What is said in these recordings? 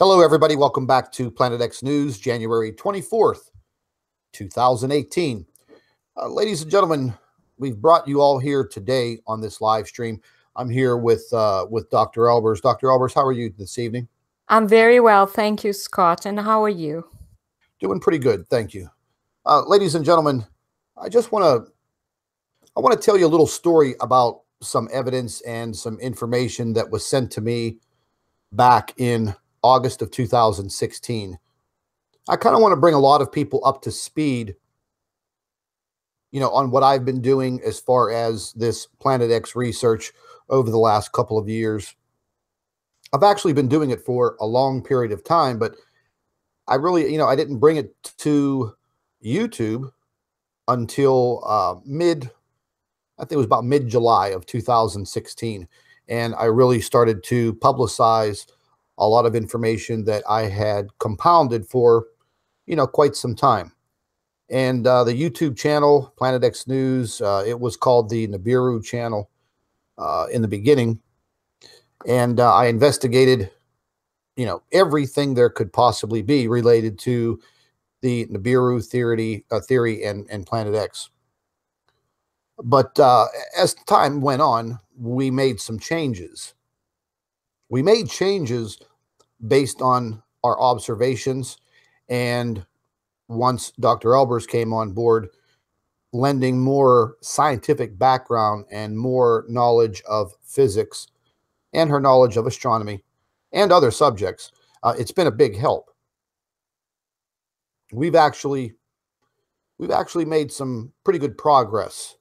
Hello, everybody. Welcome back to Planet X News, January 24th, 2018. Ladies and gentlemen, we've brought you all here today on this live stream. I'm here with Dr. Albers. Dr. Albers, how are you this evening? I'm very well, thank you, Scott. And how are you? Doing pretty good, thank you. Ladies and gentlemen, I want to tell you a little story about some evidence and some information that was sent to me back in August of 2016. I kind of want to bring a lot of people up to speed, on what I've been doing as far as this Planet X research over the last couple of years. I've actually been doing it for a long period of time, but I really, I didn't bring it to YouTube until I think it was about mid-July of 2016. And I really started to publicize a lot of information that I had compounded for, quite some time. And the YouTube channel, Planet X News, it was called the Nibiru channel in the beginning. And I investigated, everything there could possibly be related to the Nibiru theory and Planet X. But as time went on, we made some changes. We made changes based on our observations, and once Dr. Albers came on board, lending more scientific background and more knowledge of physics and her knowledge of astronomy and other subjects, it's been a big help. We've actually made some pretty good progress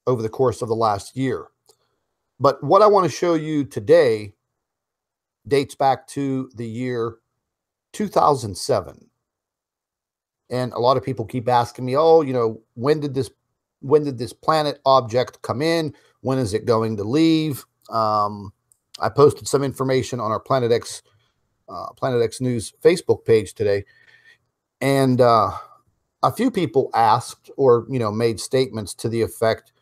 over the course of the last year. But what I want to show you today dates back to the year 2007. And a lot of people keep asking me, when did this planet object come in? When is it going to leave? I posted some information on our Planet X News Facebook page today. And a few people asked or, made statements to the effect,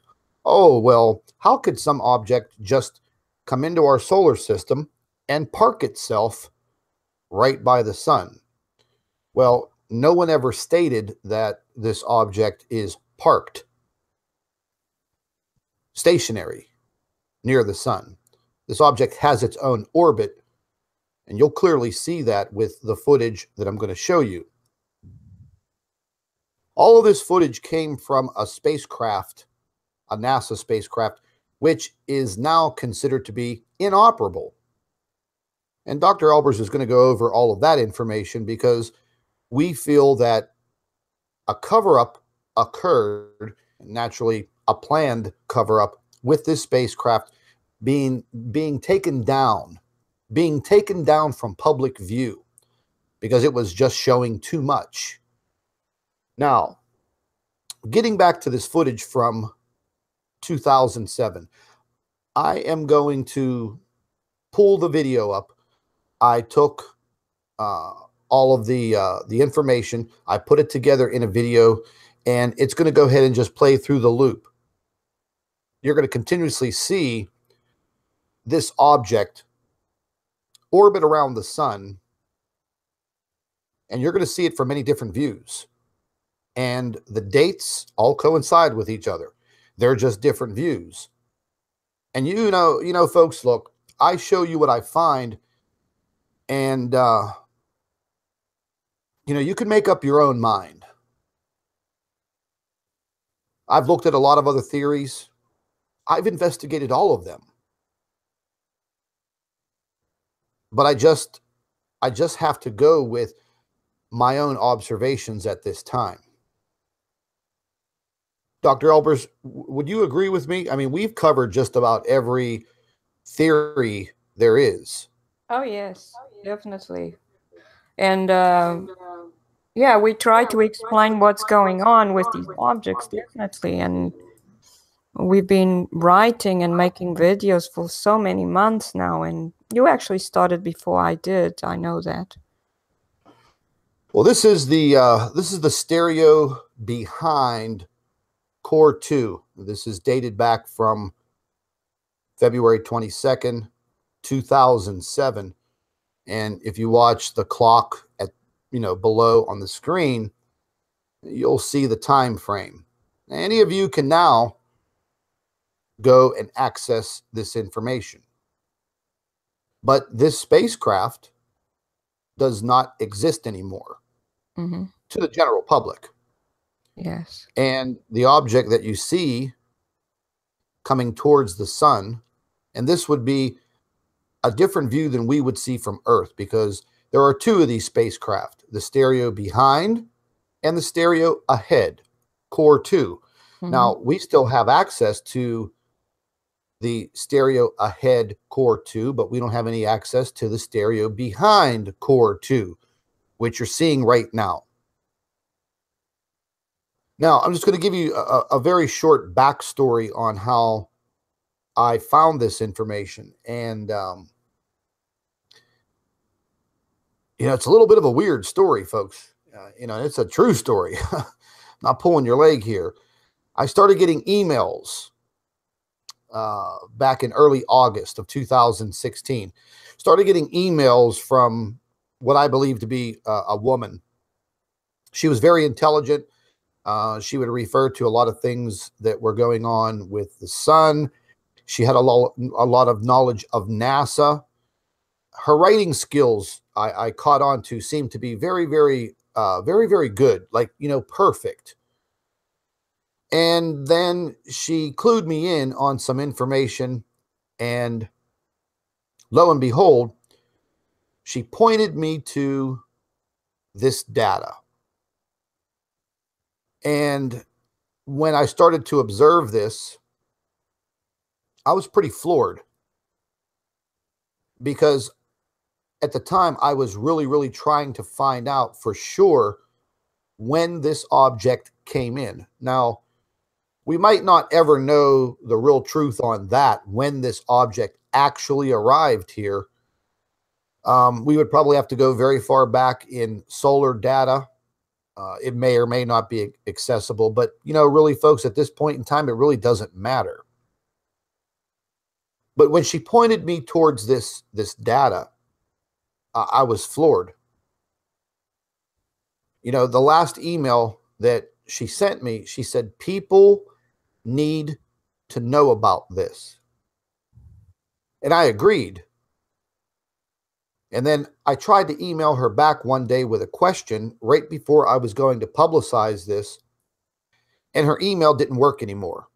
oh, well, how could some object just come into our solar system and park itself right by the sun? Well, no one ever stated that this object is parked, stationary, near the sun. This object has its own orbit, and you'll clearly see that with the footage that I'm going to show you. All of this footage came from a spacecraft, a NASA spacecraft, which is now considered to be inoperable. And Dr. Albers is going to go over all of that information because we feel that a cover-up occurred, naturally a planned cover-up, with this spacecraft being taken down from public view because it was just showing too much. Now, getting back to this footage from 2007, I am going to pull the video up. I took all of the information, I put it together in a video, and it's going to go ahead and just play through the loop. You're going to continuously see this object orbit around the sun, and you're going to see it from many different views. And the dates all coincide with each other. They're just different views. And folks, look, I show you what I find, and you can make up your own mind. I've looked at a lot of other theories. I've investigated all of them. But I just have to go with my own observations at this time. Dr. Albers, would you agree with me? I mean, we've covered just about every theory there is. Oh, yes, definitely. And yeah, we try to explain what's going on with these objects, definitely. And we've been writing and making videos for so many months now. And you actually started before I did. I know that. Well, this is the stereo behind Core 2. This is dated back from February 22nd, 2007. And if you watch the clock at, below on the screen, you'll see the time frame. Any of you can now go and access this information. But this spacecraft does not exist anymore to the general public. Yes. And the object that you see coming towards the sun, and this would be a different view than we would see from Earth, because there are two of these spacecraft, the stereo behind and the stereo ahead, core 2. Now, we still have access to the stereo ahead core 2, but we don't have any access to the stereo behind core 2, which you're seeing right now. Now, I'm just going to give you a very short backstory on how I found this information. And, it's a little bit of a weird story, folks. It's a true story. Not pulling your leg here. I started getting emails back in early August of 2016. Started getting emails from what I believe to be a woman. She was very intelligent. She would refer to a lot of things that were going on with the sun. She had a lot of knowledge of NASA. Her writing skills, I caught on to, seemed to be very, very, very good, like, perfect. And then she clued me in on some information, and lo and behold, she pointed me to this data. And when I started to observe this, I was pretty floored, because at the time I was really, really trying to find out for sure when this object came in. Now, we might not ever know the real truth on that, when this object actually arrived here. We would probably have to go very far back in solar data. It may or may not be accessible, but, really, folks, at this point in time, it really doesn't matter. But when she pointed me towards this data, I was floored. The last email that she sent me, she said, people need to know about this. And I agreed. And then I tried to email her back one day with a question right before I was going to publicize this, and her email didn't work anymore.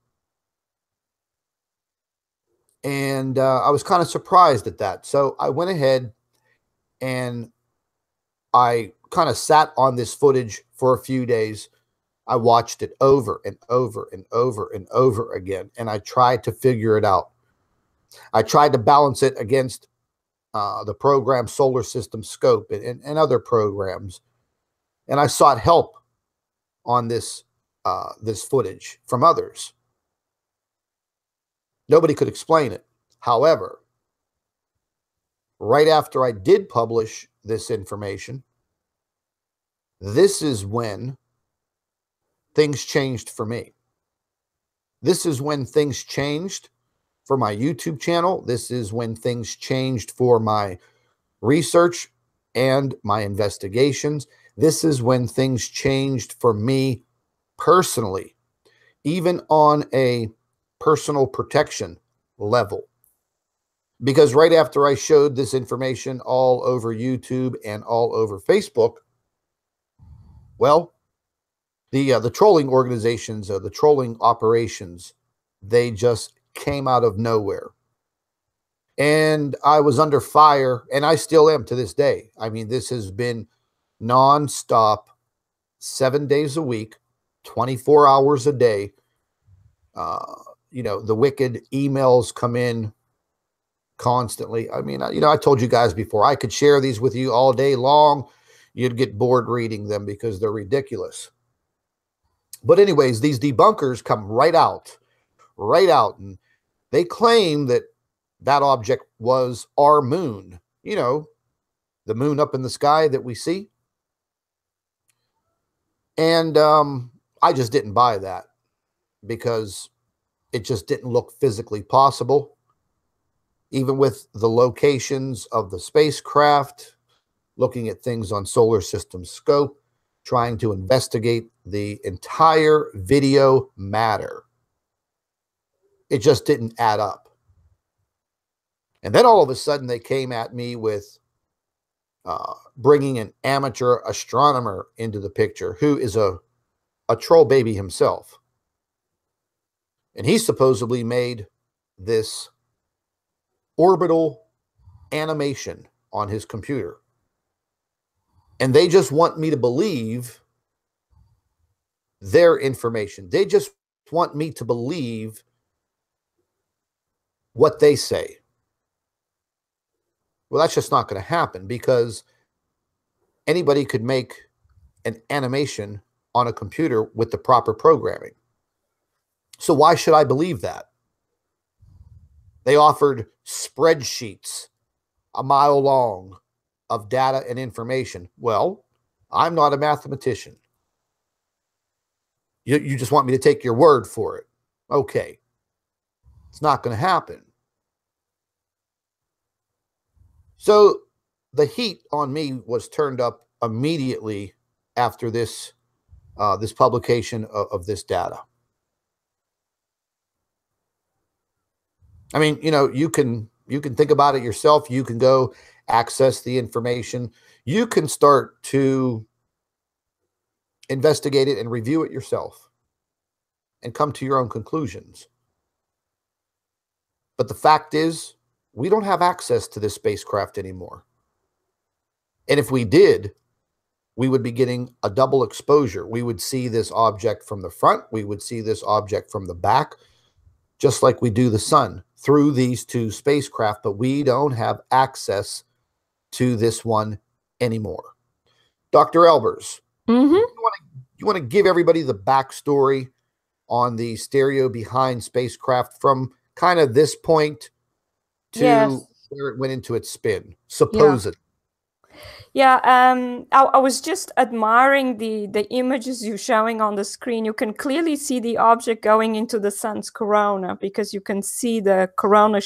And I was kind of surprised at that. So I went ahead and I kind of sat on this footage for a few days. I watched it over and over and over and over again, and I tried to figure it out. I tried to balance it against the program Solar System Scope and other programs, and I sought help on this footage from others. Nobody could explain it. However, right after I did publish this information, this is when things changed for me. This is when things changed for my YouTube channel. This is when things changed for my research and my investigations. This is when things changed for me personally, even on a personal protection level. Because right after I showed this information all over YouTube and all over Facebook, well, the trolling organizations, the trolling operations, they just came out of nowhere. And I was under fire, and I still am to this day. I mean, this has been nonstop, 7 days a week, 24 hours a day. The wicked emails come in constantly. I mean, I told you guys before, I could share these with you all day long. You'd get bored reading them because they're ridiculous. But anyways, these debunkers come right out, and they claim that object was our moon, the moon up in the sky that we see. And I just didn't buy that, because it just didn't look physically possible. even with the locations of the spacecraft, looking at things on solar system scope, trying to investigate the entire video matter. It just didn't add up. And then all of a sudden they came at me with bringing an amateur astronomer into the picture who is a troll baby himself. And he supposedly made this orbital animation on his computer. And they just want me to believe their information. They just want me to believe what they say. Well, that's just not going to happen, because anybody could make an animation on a computer with the proper programming. So why should I believe that? They offered spreadsheets a mile long of data and information. Well, I'm not a mathematician. You just want me to take your word for it. Okay. It's not going to happen. So the heat on me was turned up immediately after this this publication of this data. I mean, you know, you can think about it yourself. You can go access the information. You can start to investigate it and review it yourself and come to your own conclusions. But the fact is, we don't have access to this spacecraft anymore. And if we did, we would be getting a double exposure. We would see this object from the front. We would see this object from the back, just like we do the sun through these two spacecraft. But we don't have access to this one anymore. Dr. Albers, you want to give everybody the backstory on the stereo behind spacecraft from kind of this point to where it went into its spin, supposedly. Yeah, I was just admiring the images you're showing on the screen. You can clearly see the object going into the sun's corona, because you can see the corona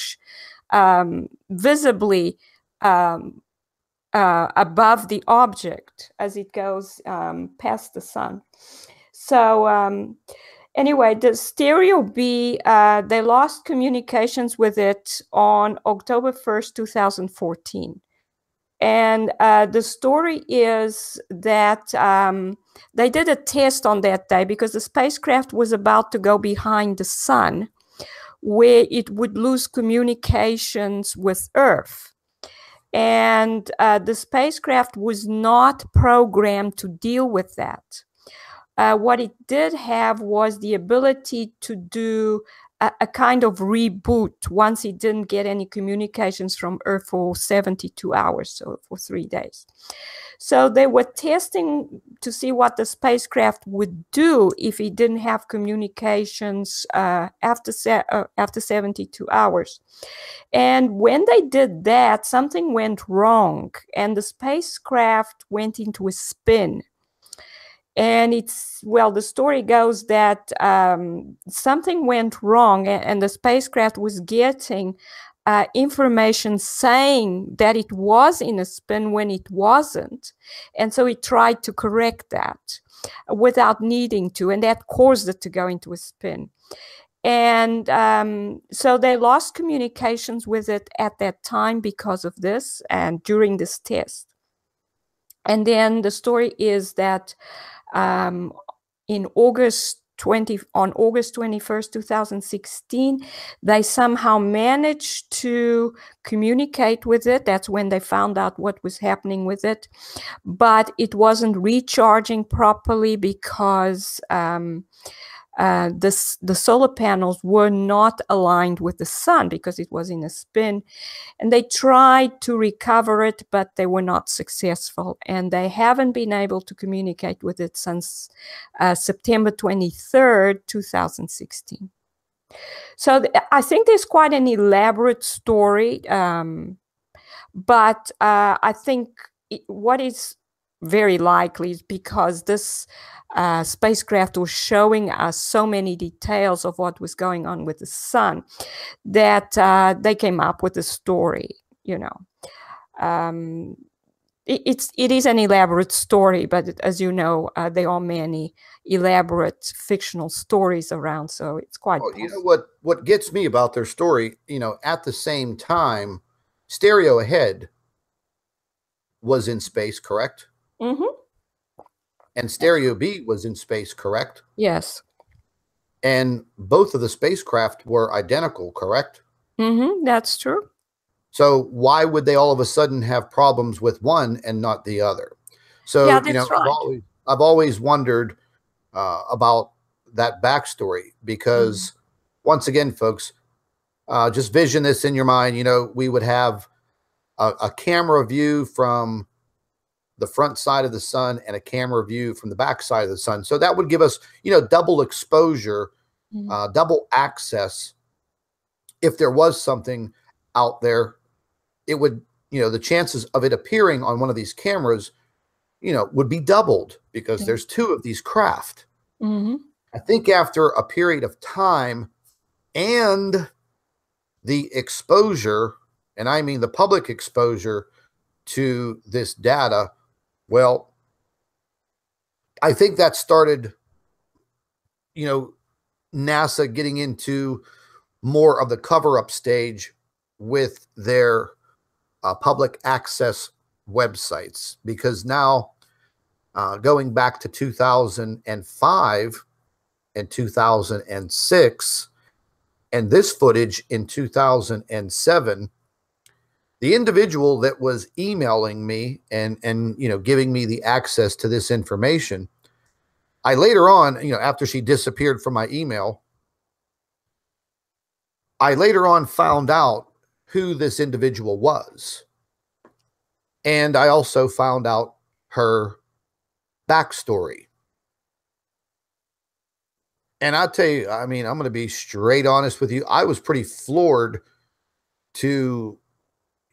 visibly above the object as it goes past the sun. So anyway, the stereo B, they lost communications with it on October 1st, 2014. And the story is that they did a test on that day, because the spacecraft was about to go behind the sun, where it would lose communications with Earth. And the spacecraft was not programmed to deal with that. What it did have was the ability to do a kind of reboot once it didn't get any communications from Earth for 72 hours, so for 3 days. So they were testing to see what the spacecraft would do if it didn't have communications after 72 hours. And when they did that, something went wrong, and the spacecraft went into a spin. And the story goes that something went wrong, and the spacecraft was getting information saying that it was in a spin when it wasn't. And so it tried to correct that without needing to, and that caused it to go into a spin. And so they lost communications with it at that time because of this and during this test. And then the story is that on August 21st, 2016, they somehow managed to communicate with it. That's when they found out what was happening with it. But it wasn't recharging properly because the solar panels were not aligned with the sun because it was in a spin. And they tried to recover it, but they were not successful. And they haven't been able to communicate with it since September 23rd, 2016. So I think there's quite an elaborate story. But I think what is very likely because this spacecraft was showing us so many details of what was going on with the sun that they came up with a story, you know. It is an elaborate story, but as you know, there are many elaborate fictional stories around, so it's quite well, you know what gets me about their story, you know, at the same time, Stereo Ahead was in space, correct? Mm-hmm. And Stereo B was in space, correct? Yes. And both of the spacecraft were identical, correct? Mm-hmm. That's true. So why would they all of a sudden have problems with one and not the other? So, Yeah, you know, that's right. I've always wondered about that backstory because, once again, folks, just vision this in your mind. You know, we would have a camera view from the front side of the sun and a camera view from the back side of the sun. So that would give us, you know, double exposure, double access. If there was something out there, it would, you know, the chances of it appearing on one of these cameras, you know, would be doubled because there's two of these craft. Mm-hmm. I think after a period of time and the exposure, and I mean the public exposure to this data, well, I think that started, you know, NASA getting into more of the cover-up stage with their public access websites, because now going back to 2005 and 2006 and this footage in 2007, the individual that was emailing me and you know, giving me the access to this information, I later on, you know, after she disappeared from my email, I later on found out who this individual was. And I also found out her backstory. And I'll tell you, I mean, I'm going to be straight honest with you. I was pretty floored to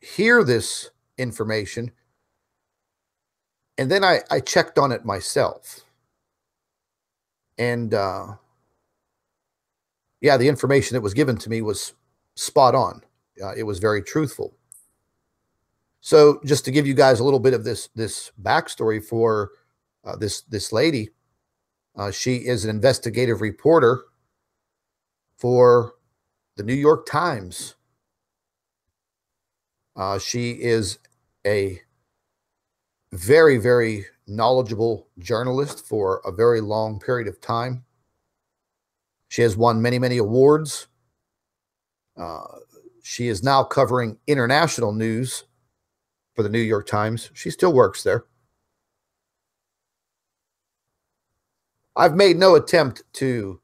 hear this information. And then I checked on it myself. And yeah, the information that was given to me was spot on. It was very truthful. So just to give you guys a little bit of this backstory for this lady, she is an investigative reporter for the New York Times. She is a very, very knowledgeable journalist for a very long period of time. She has won many, many awards. She is now covering international news for the New York Times. She still works there. I've made no attempt to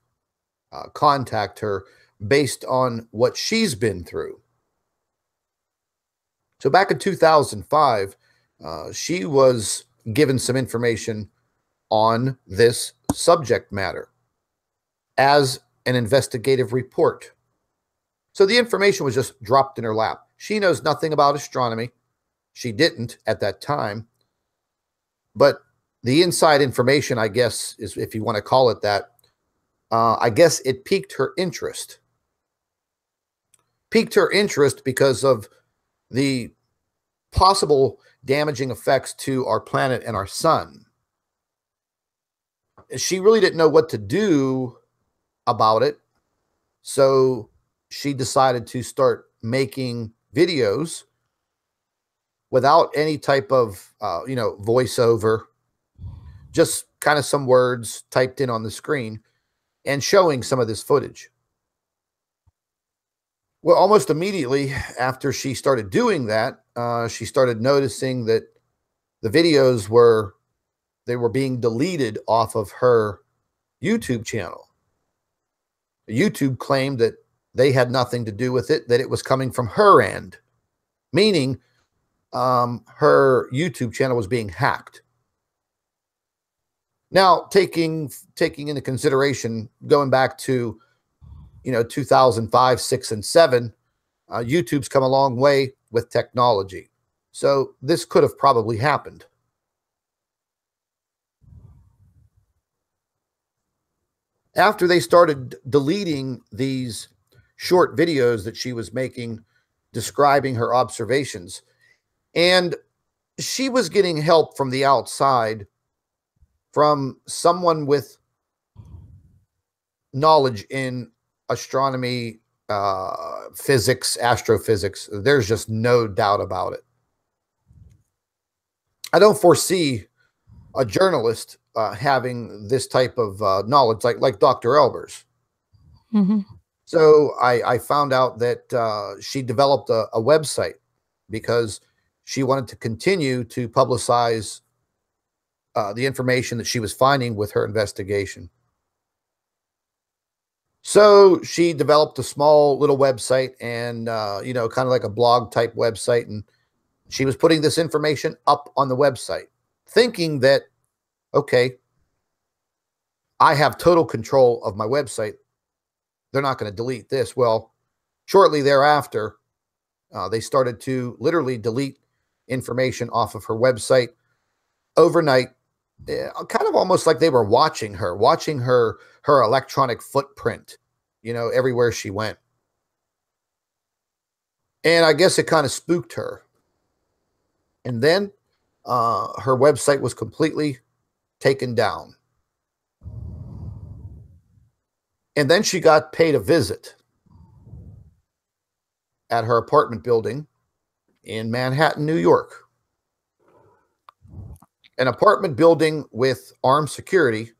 contact her based on what she's been through. So back in 2005, she was given some information on this subject matter as an investigative report. So the information was just dropped in her lap. She knows nothing about astronomy. She didn't at that time. But the inside information, I guess, is, if you want to call it that, I guess it piqued her interest. Piqued her interest because of the possible damaging effects to our planet and our sun. She really didn't know what to do about it. So she decided to start making videos without any type of, you know, voiceover, just kind of some words typed in on the screen and showing some of this footage. Well, almost immediately after she started doing that, she started noticing that the videos were being deleted off of her YouTube channel. YouTube claimed that they had nothing to do with it, that it was coming from her end, meaning her YouTube channel was being hacked. Now, taking into consideration, going back to, you know, 2005, 6, and 7, YouTube's come a long way with technology. So this could have probably happened. after they started deleting these short videos that she was making describing her observations, and she was getting help from the outside from someone with knowledge in astronomy, physics, astrophysics. There's just no doubt about it. I don't foresee a journalist having this type of knowledge like Dr. Albers. Mm-hmm. So I found out that she developed a website because she wanted to continue to publicize the information that she was finding with her investigation. So she developed a small little website and, kind of like a blog type website. And she was putting this information up on the website, thinking that, okay, I have total control of my website. They're not going to delete this. Well, shortly thereafter, they started to literally delete information off of her website overnight, kind of almost like they were watching her electronic footprint, everywhere she went. And I guess it kind of spooked her. And then her website was completely taken down. And then she got paid a visit at her apartment building in Manhattan, New York. An apartment building with armed security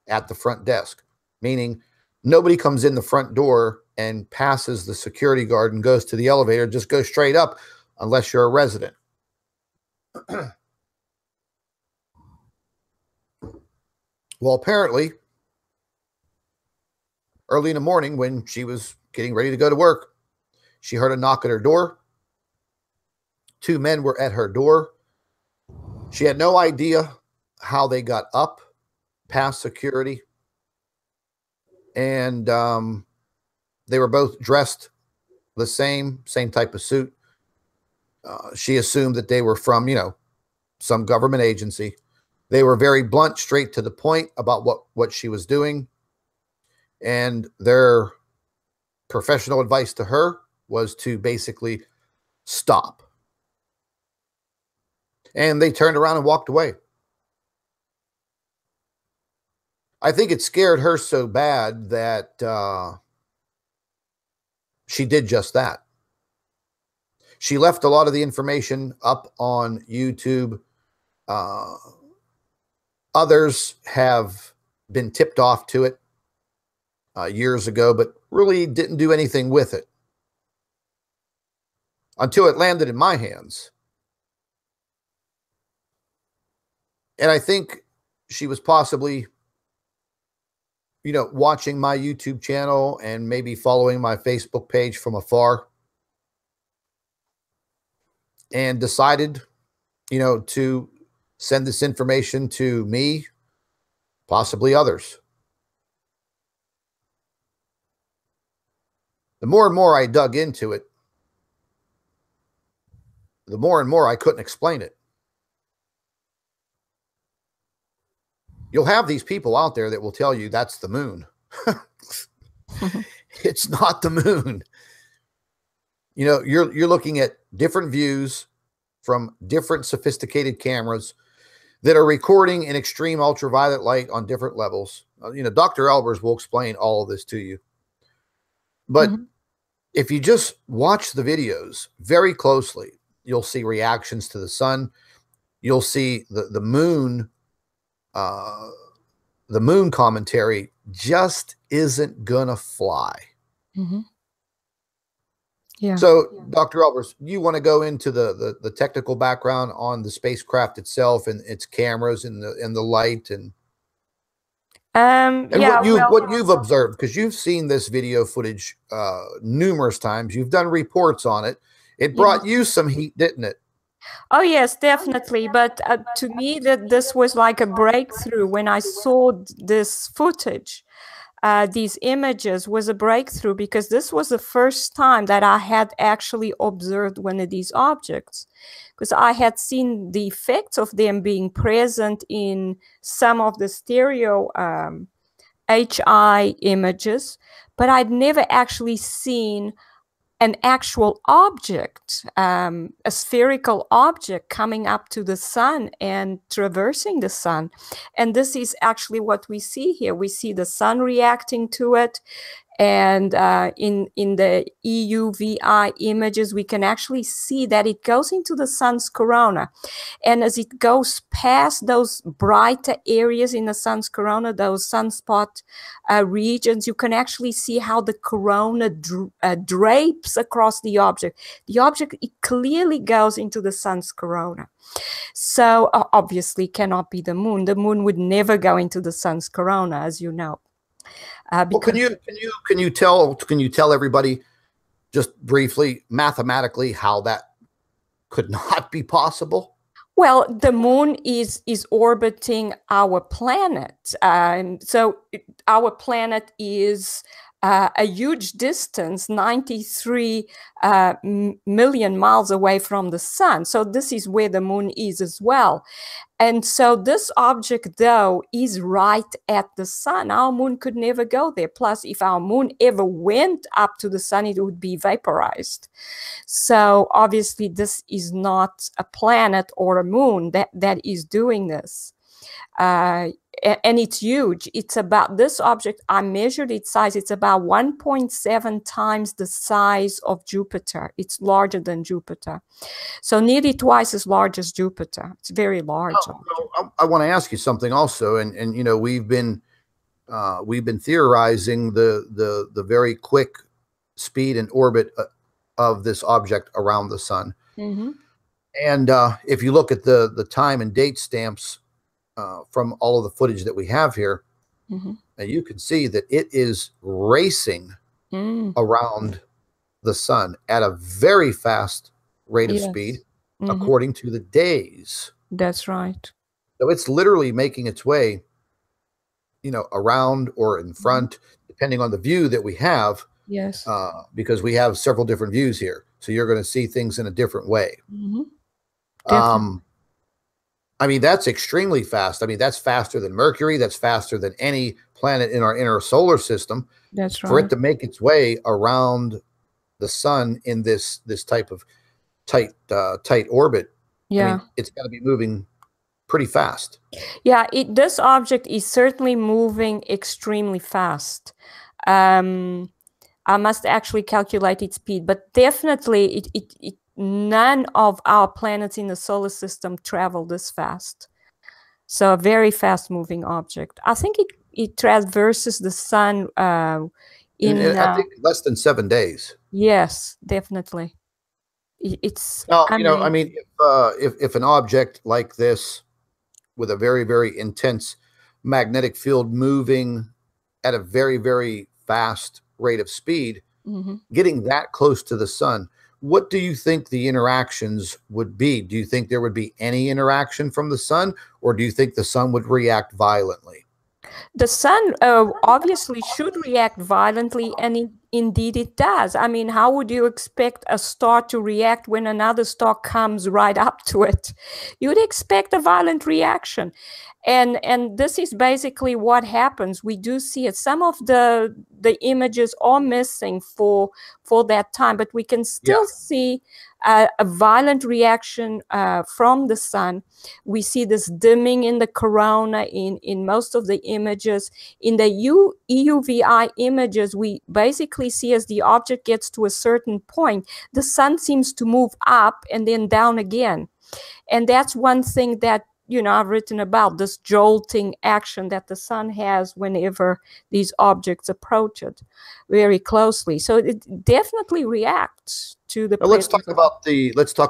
at the front desk, meaning nobody comes in the front door and passes the security guard and goes to the elevator, just go straight up unless you're a resident. Well, apparently, early in the morning when she was getting ready to go to work, she heard a knock at her door. 2 men were at her door. She had no idea how they got up past security. And they were both dressed the same type of suit. She assumed that they were from, some government agency. They were very blunt, straight to the point about what she was doing. And their professional advice to her was to basically stop. And they turned around and walked away. I think it scared her so bad that she did just that. She left a lot of the information up on YouTube. Others have been tipped off to it years ago, but really didn't do anything with it until it landed in my hands. And I think she was possibly, watching my YouTube channel and maybe following my Facebook page from afar, and decided, to send this information to me, possibly others. The more and more I dug into it, the more and more I couldn't explain it. You'll have these people out there that will tell you that's the moon. It's not the moon. You're looking at different views from different sophisticated cameras that are recording in extreme ultraviolet light on different levels. Dr. Albers will explain all of this to you. But if you just watch the videos very closely, you'll see reactions to the sun. You'll see the moon. The moon commentary just isn't gonna fly. Yeah. So, Dr. Albers, you want to go into the technical background on the spacecraft itself and its cameras and the light and what you've observed, because you've seen this video footage numerous times. You've done reports on it. It brought you some heat, didn't it? Oh, yes, definitely. But to me, this was like a breakthrough. When I saw this footage, these images was a breakthrough, because this was the first time that I had actually observed one of these objects. Because I had seen the effects of them being present in some of the stereo HI images, but I'd never actually seen an actual object, a spherical object coming up to the sun and traversing the sun. And this is actually what we see here. We see the sun reacting to it. And in the EUVI images, we can actually see that it goes into the sun's corona. And as it goes past those brighter areas in the sun's corona, those sunspot regions, you can actually see how the corona drapes across the object. The object, it clearly goes into the sun's corona. So obviously cannot be the moon. The moon would never go into the sun's corona, as you know. Well, can you tell everybody just briefly mathematically how that could not be possible? Well, the moon is orbiting our planet, so our planet is a huge distance, 93 million miles away from the sun. So this is where the moon is as well. And so this object, though, is right at the sun. Our moon could never go there. Plus, if our moon ever went up to the sun, it would be vaporized. So obviously, this is not a planet or a moon that is doing this. And it's huge. It's about, this object, I measured its size. It's about 1.7 times the size of Jupiter. It's larger than Jupiter. So nearly twice as large as Jupiter. It's very large. I want to ask you something also. And you know, we've been theorizing the very quick speed and orbit of this object around the sun. Mm-hmm. And if you look at the time and date stamps from all of the footage that we have here, mm-hmm. and you can see that it is racing around the sun at a very fast rate of speed, according to the days. That's right. So it's literally making its way, you know, around or in front, depending on the view that we have. Yes. Because we have several different views here. So you're going to see things in a different way. Mm-hmm. I mean, that's extremely fast. I mean, that's faster than Mercury. That's faster than any planet in our inner solar system. That's right. For it to make its way around the sun in this type of tight orbit, yeah, I mean, it's got to be moving pretty fast. Yeah, this object is certainly moving extremely fast. I must actually calculate its speed, but definitely none of our planets in the solar system travel this fast. So a very fast moving object. I think it traverses the sun in I think less than 7 days. Yes, definitely. It's now, you know, I mean, if an object like this with a very, very intense magnetic field moving at a very, very fast rate of speed, getting that close to the sun, what do you think the interactions would be? Do you think there would be any interaction from the sun, or do you think the sun would react violently? The sun obviously should react violently, and indeed it does. I mean, how would you expect a star to react when another star comes right up to it? You'd expect a violent reaction. And this is basically what happens. We do see it. Some of the images are missing for that time, but we can still see a violent reaction from the sun. We see this dimming in the corona in most of the images. In the EUVI images, we basically see as the object gets to a certain point, the sun seems to move up and then down again. And that's one thing that, you know, I've written about, this jolting action that the sun has whenever these objects approach it very closely. So it definitely reacts to the. Now let's talk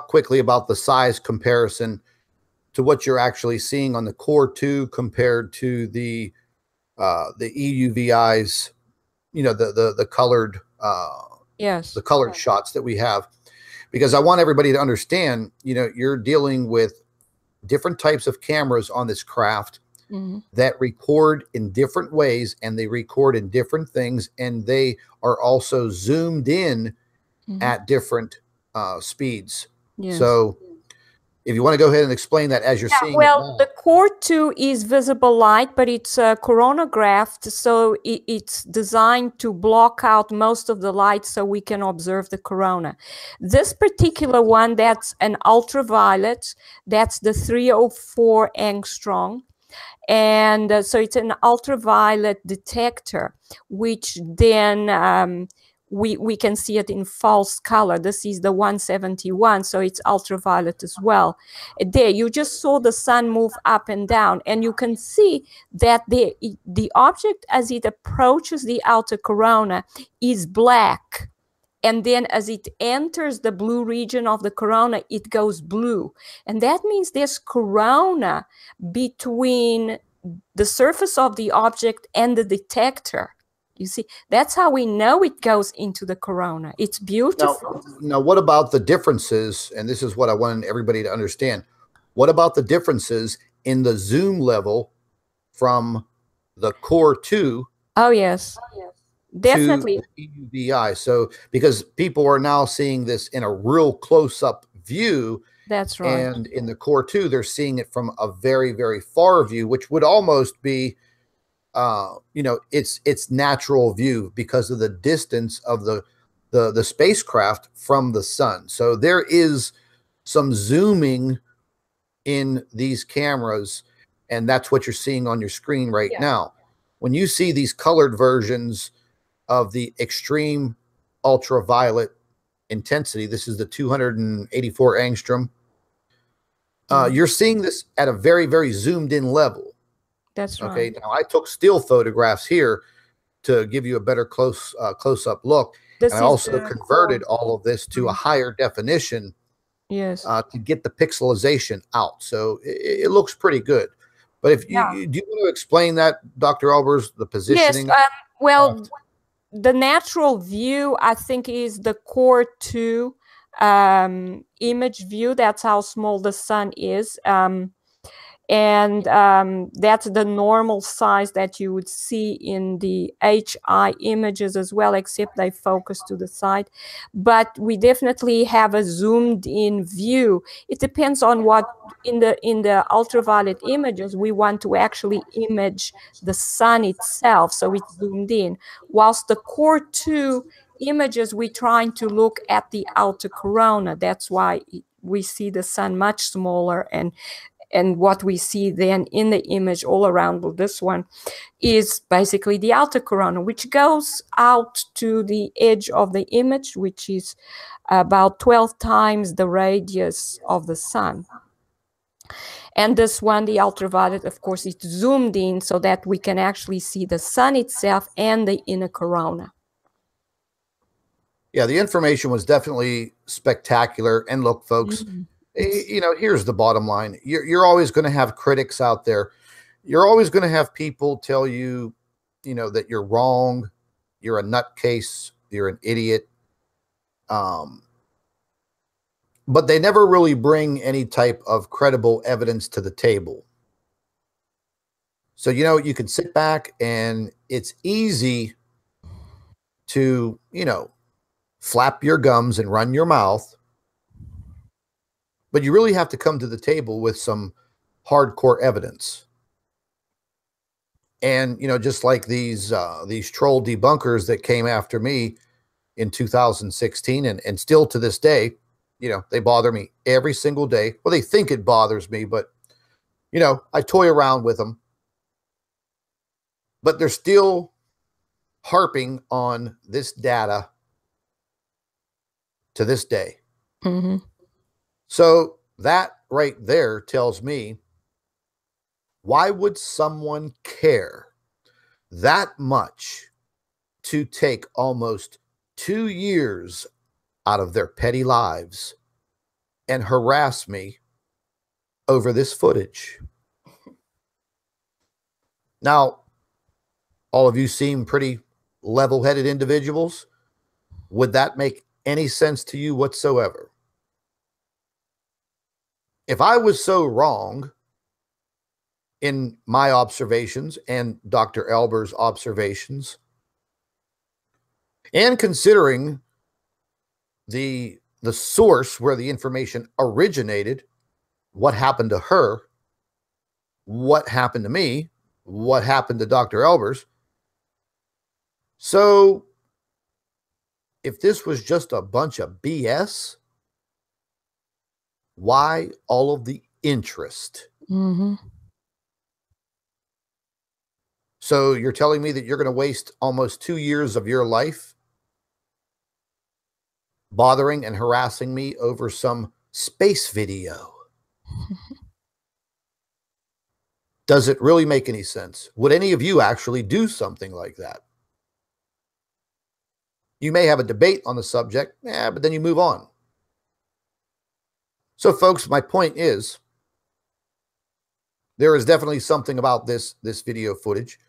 quickly about the size comparison to what you're actually seeing on the core 2 compared to the EUVIs, you know, the colored the colored shots that we have, because I want everybody to understand, you know, you're dealing with different types of cameras on this craft that record in different ways, and they record in different things, and they are also zoomed in at different speeds. So if you want to go ahead and explain that as you're seeing it well, now. the core 2 is visible light, but it's coronagraphed, so it's designed to block out most of the light so we can observe the corona. This particular one, that's an ultraviolet, that's the 304 angstrom. And so it's an ultraviolet detector, which then we can see it in false color. This is the 171, so it's ultraviolet as well. There, you just saw the sun move up and down, and you can see that the object, as it approaches the outer corona, is black. And then as it enters the blue region of the corona, it goes blue. And that means there's corona between the surface of the object and the detector. You see, that's how we know it goes into the corona. It's beautiful. Now, what about the differences? And this is what I wanted everybody to understand. What about the differences in the zoom level from the core 2? Oh, yes. Definitely. To the EUVI. So, because people are now seeing this in a real close-up view. That's right. And in the core 2, they're seeing it from a very, very far view, which would almost be, you know, its natural view because of the distance of the spacecraft from the sun. So there is some zooming in these cameras, and that's what you're seeing on your screen right now. When you see these colored versions of the extreme ultraviolet intensity, this is the 284 angstrom. You're seeing this at a very, very zoomed in level. That's right. Okay. Now I took still photographs here to give you a better close-up look. And I also converted all of this to a higher definition. Yes. To get the pixelization out. So it looks pretty good. But if do you want to explain that, Dr. Albers, the positioning? Yes. Well, the natural view, I think, is the core 2 image view. That's how small the sun is. And that's the normal size that you would see in the HI images as well, except they focus to the side. But we definitely have a zoomed in view. It depends on what in the ultraviolet images we want to actually image the sun itself, so it's zoomed in. Whilst the core 2 images, we're trying to look at the outer corona. That's why we see the sun much smaller, and what we see then in the image all around this one is basically the outer corona, which goes out to the edge of the image, which is about 12 times the radius of the sun. And this one, the ultraviolet, of course, is zoomed in so that we can actually see the sun itself and the inner corona. Yeah, the information was definitely spectacular. And look, folks, you know, here's the bottom line. You're always going to have critics out there. You're always going to have people tell you, you know, that you're wrong, you're a nutcase, you're an idiot. But they never really bring any type of credible evidence to the table. So, you know, you can sit back and it's easy to, you know, flap your gums and run your mouth. But you really have to come to the table with some hardcore evidence. And, you know, just like these troll debunkers that came after me in 2016 and still to this day, you know, they bother me every single day. Well, they think it bothers me, but, you know, I toy around with them. But they're still harping on this data to this day. Mm-hmm. So that right there tells me, why would someone care that much to take almost 2 years out of their petty lives and harass me over this footage? Now, all of you seem pretty level-headed individuals. Would that make any sense to you whatsoever? If I was so wrong in my observations and Dr. Albers' observations, and considering the source where the information originated, what happened to her, what happened to me, what happened to Dr. Albers. So if this was just a bunch of BS, why all of the interest? Mm-hmm. So you're telling me that you're going to waste almost 2 years of your life bothering and harassing me over some space video? Does it really make any sense? Would any of you actually do something like that? You may have a debate on the subject, but then you move on. So, folks, my point is, there is definitely something about this video footage,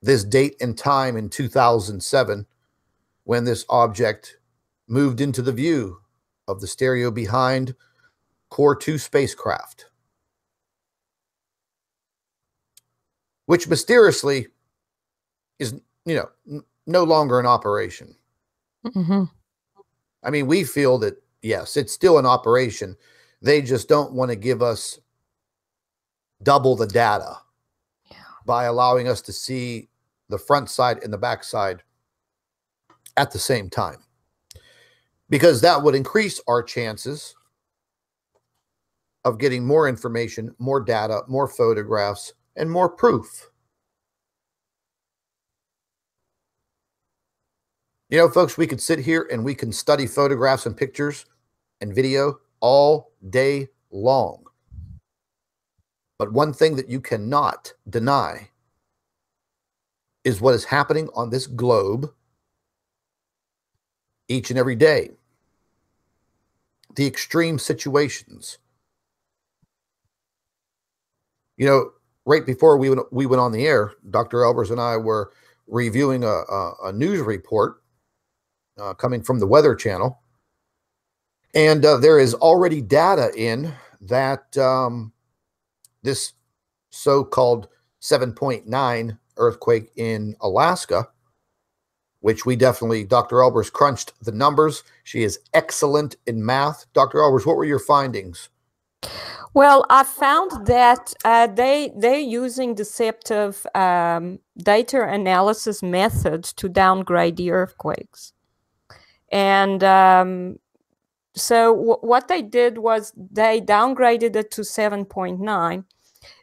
this date and time in 2007, when this object moved into the view of the stereo behind Core 2 spacecraft, which mysteriously is, no longer in operation. Mm-hmm. I mean, we feel that, yes, it's still in operation. They just don't want to give us double the data by allowing us to see the front side and the back side at the same time, because that would increase our chances of getting more information, more data, more photographs, and more proof. Folks, we could sit here and we can study photographs and pictures and video all day long. But one thing that you cannot deny is what is happening on this globe each and every day. The extreme situations. Right before we went on the air, Dr. Albers and I were reviewing a news report coming from the Weather Channel. And there is already data in that this so-called 7.9 earthquake in Alaska, which we definitely, Dr. Albers crunched the numbers. She is excellent in math. Dr. Albers, what were your findings? Well, I found that they're using deceptive data analysis methods to downgrade the earthquakes. And so what they did was they downgraded it to 7.9.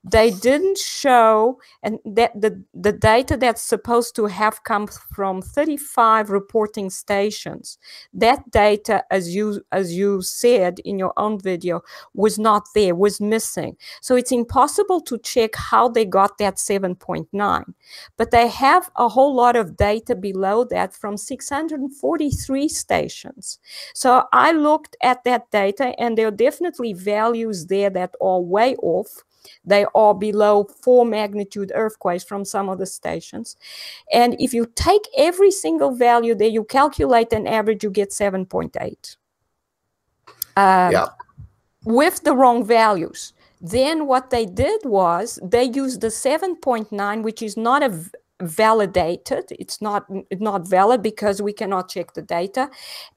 They didn't show, and that the data that's supposed to have come from 35 reporting stations, that data, as you said in your own video, was not there, was missing. So it's impossible to check how they got that 7.9. But they have a whole lot of data below that from 643 stations. So I looked at that data, and there are definitely values there that are way off. They are below 4 magnitude earthquakes from some of the stations. And if you take every single value there, you calculate an average, you get 7.8. With the wrong values. Then what they did was they used the 7.9, which is not validated. It's not valid because we cannot check the data.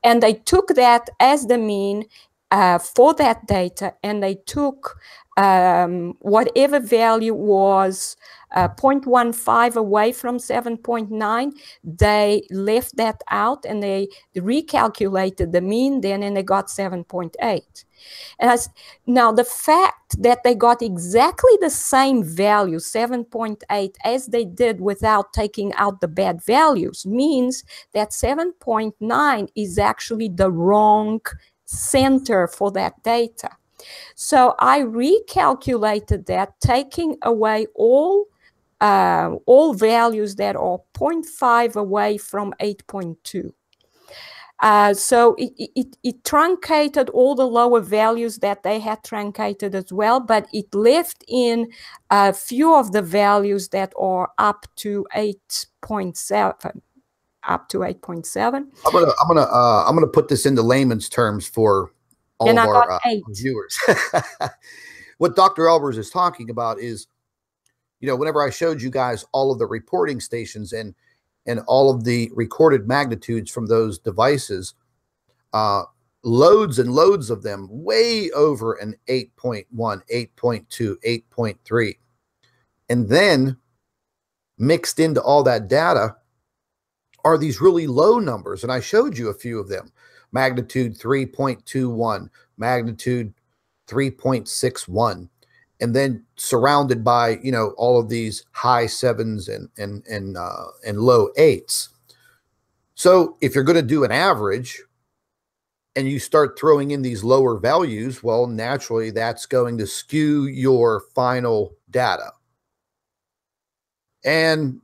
And they took that as the mean for that data, and they took whatever value was 0.15 away from 7.9, they left that out and they recalculated the mean then, and they got 7.8. And now the fact that they got exactly the same value, 7.8, as they did without taking out the bad values, means that 7.9 is actually the wrong center for that data. So I recalculated that, taking away all values that are 0.5 away from 8.2. So it truncated all the lower values that they had truncated as well, but it left in a few of the values that are up to 8.7. Up to 8.7. I'm gonna put this into layman's terms for all of our viewers. What Dr. Albers is talking about is, whenever I showed you guys all of the reporting stations and all of the recorded magnitudes from those devices, loads and loads of them, way over an 8.1, 8.2, 8.3. And then mixed into all that data are these really low numbers. And I showed you a few of them. Magnitude 3.21, magnitude 3.61, and then surrounded by, you know, all of these high sevens and low eights. So if you're going to do an average and you start throwing in these lower values, well, naturally that's going to skew your final data. And,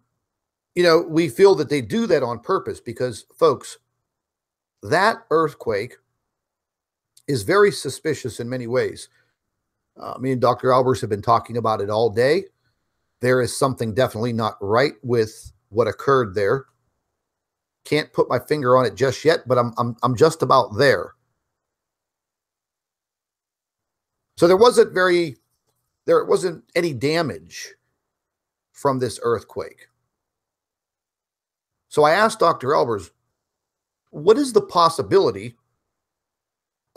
you know, we feel that they do that on purpose because, folks, that earthquake is very suspicious in many ways. Me and Dr. Albers have been talking about it all day. There is something definitely not right with what occurred there. Can't put my finger on it just yet, but I'm just about there. So there wasn't any damage from this earthquake. So I asked Dr. Albers, what is the possibility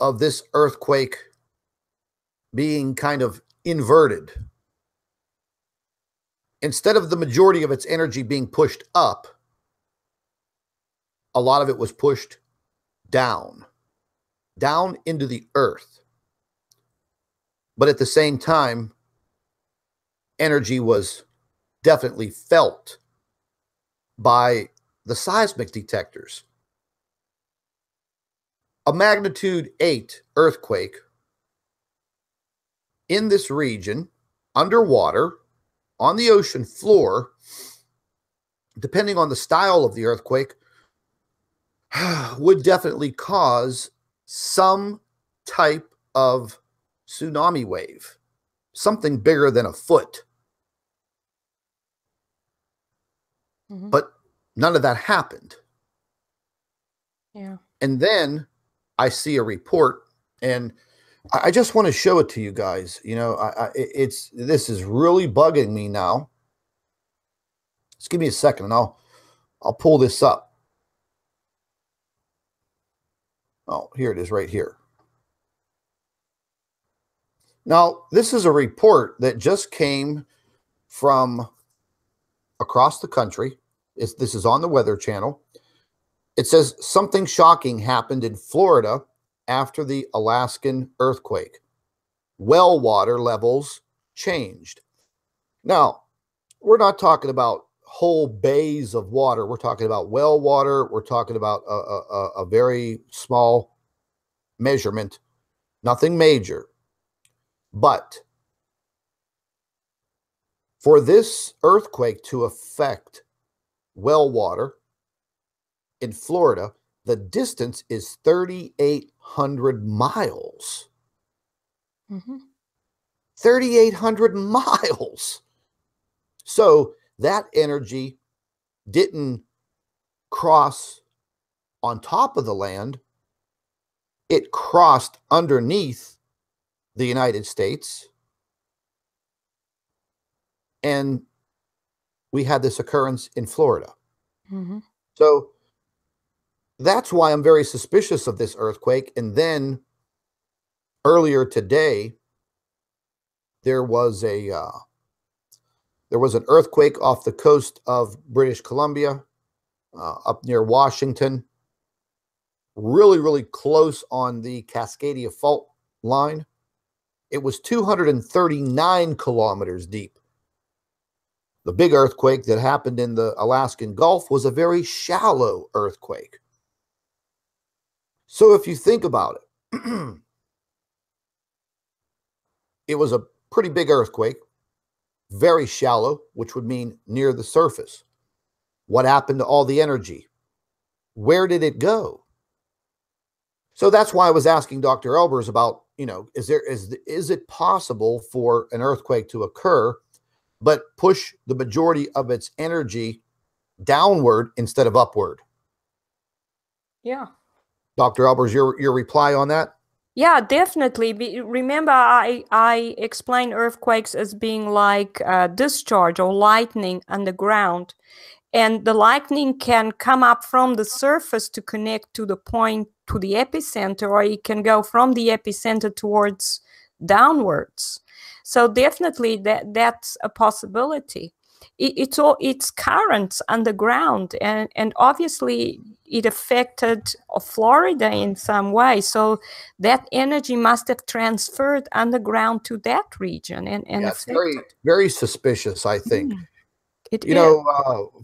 of this earthquake being kind of inverted? Instead of the majority of its energy being pushed up, a lot of it was pushed down into the earth. But at the same time, energy was definitely felt by the seismic detectors. A magnitude 8 earthquake in this region, underwater, on the ocean floor, depending on the style of the earthquake, would definitely cause some type of tsunami wave, something bigger than a foot. Mm-hmm. But none of that happened. Yeah. And then I see a report, and I just want to show it to you guys. You know, this is really bugging me now. Just give me a second, and I'll pull this up. Oh, here it is, right here. Now, this is a report that just came from across the country. This is on the Weather Channel. It says something shocking happened in Florida after the Alaskan earthquake. Well water levels changed. Now, we're not talking about whole bays of water. We're talking about well water. We're talking about a very small measurement, nothing major. But for this earthquake to affect well water in Florida, the distance is 3,800 miles. Mm-hmm. 3,800 miles. So that energy didn't cross on top of the land. It crossed underneath the United States. And we had this occurrence in Florida. Mm-hmm. So that's why I'm very suspicious of this earthquake. And then earlier today, there was an earthquake off the coast of British Columbia, up near Washington, really, really close on the Cascadia fault line. It was 239 kilometers deep. The big earthquake that happened in the Alaskan Gulf was a very shallow earthquake. So if you think about it, it was a pretty big earthquake, very shallow, which would mean near the surface. What happened to all the energy? Where did it go? So that's why I was asking Dr. Albers about, you know, is it possible for an earthquake to occur, but push the majority of its energy downward instead of upward? Yeah. Dr. Albers, your reply on that? Yeah, definitely. Remember, I explained earthquakes as being like discharge or lightning underground. And the lightning can come up from the surface to connect to the point to the epicenter, or it can go from the epicenter towards downwards. So definitely that's a possibility. It's currents underground, and obviously it affected Florida in some way. So that energy must have transferred underground to that region and it's very, very suspicious, I think.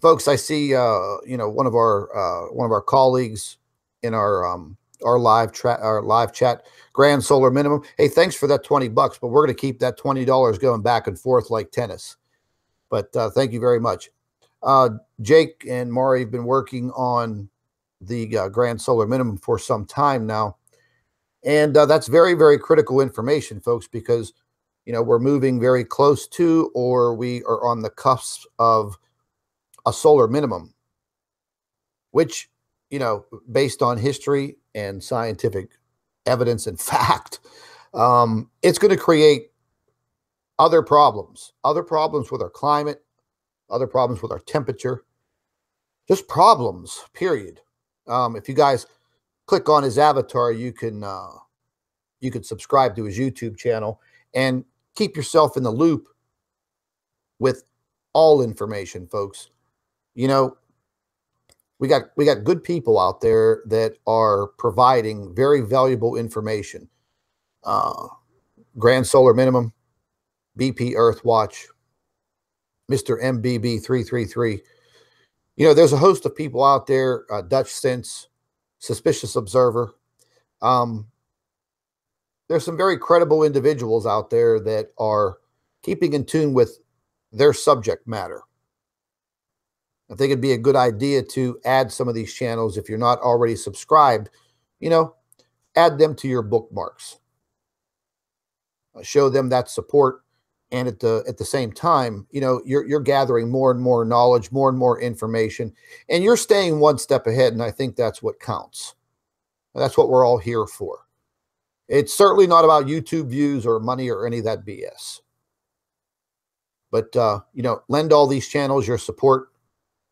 Folks, I see one of our colleagues in our live chat, Grand Solar Minimum. Hey, thanks for that $20, but we're going to keep that $20 going back and forth like tennis. But thank you very much. Jake and Maury have been working on the Grand Solar Minimum for some time now. And that's very, very critical information, folks, because, we're moving very close to, or we are on the cusp of a solar minimum, which, based on history and scientific evidence and fact, it's going to create other problems with our climate, other problems with our temperature, just problems, period. If you guys click on his avatar, you can subscribe to his YouTube channel and keep yourself in the loop with all information, folks. We got good people out there that are providing very valuable information. Grand Solar Minimum, BP Earth Watch, Mr. MBB 333. There's a host of people out there, Dutch Sense, Suspicious Observer. There's some very credible individuals out there that are keeping in tune with their subject matter. I think it'd be a good idea to add some of these channels. If you're not already subscribed, add them to your bookmarks. Show them that support. And at the same time, you're gathering more and more knowledge, more and more information, and you're staying one step ahead. And I think that's what counts. That's what we're all here for. It's certainly not about YouTube views or money or any of that BS. But, lend all these channels your support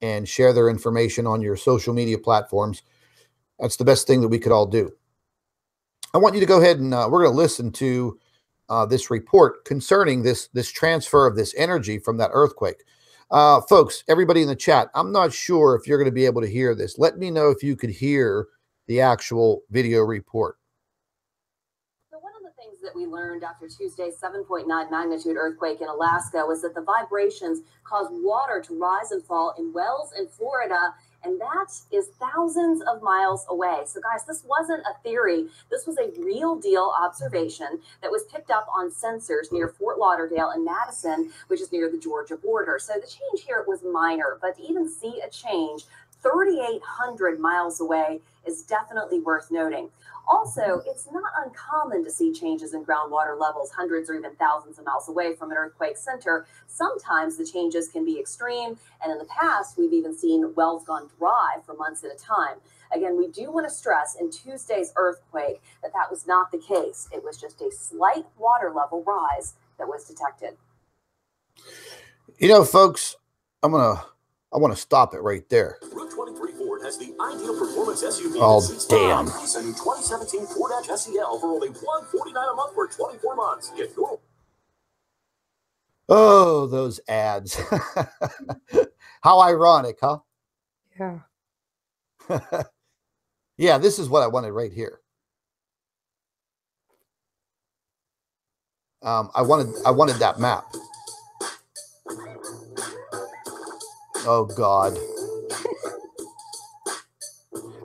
and share their information on your social media platforms. That's the best thing that we could all do. I want you to go ahead and we're going to listen to this report concerning this transfer of this energy from that earthquake. Folks, everybody in the chat, I'm not sure if you're going to be able to hear this. Let me know if you could hear the actual video report. That we learned after Tuesday's 7.9 magnitude earthquake in Alaska was that the vibrations caused water to rise and fall in wells in Florida, and that is thousands of miles away. So guys, this wasn't a theory. This was a real deal observation that was picked up on sensors near Fort Lauderdale and Madison, which is near the Georgia border. So the change here was minor, but to even see a change 3,800 miles away is definitely worth noting. Also, it's not uncommon to see changes in groundwater levels hundreds or even thousands of miles away from an earthquake center. Sometimes the changes can be extreme, and in the past, we've even seen wells gone dry for months at a time. Again, we do want to stress in Tuesday's earthquake that was not the case. It was just a slight water level rise that was detected. Folks, I want to stop it right there. Route 23 Ford has the ideal performance SUV. Oh, damn. Recent 2017 Ford Edge SEL for only $149 a month for 24 months. Get your... Oh, those ads. How ironic, huh? Yeah. Yeah, this is what I wanted right here. I wanted that map. Oh, God.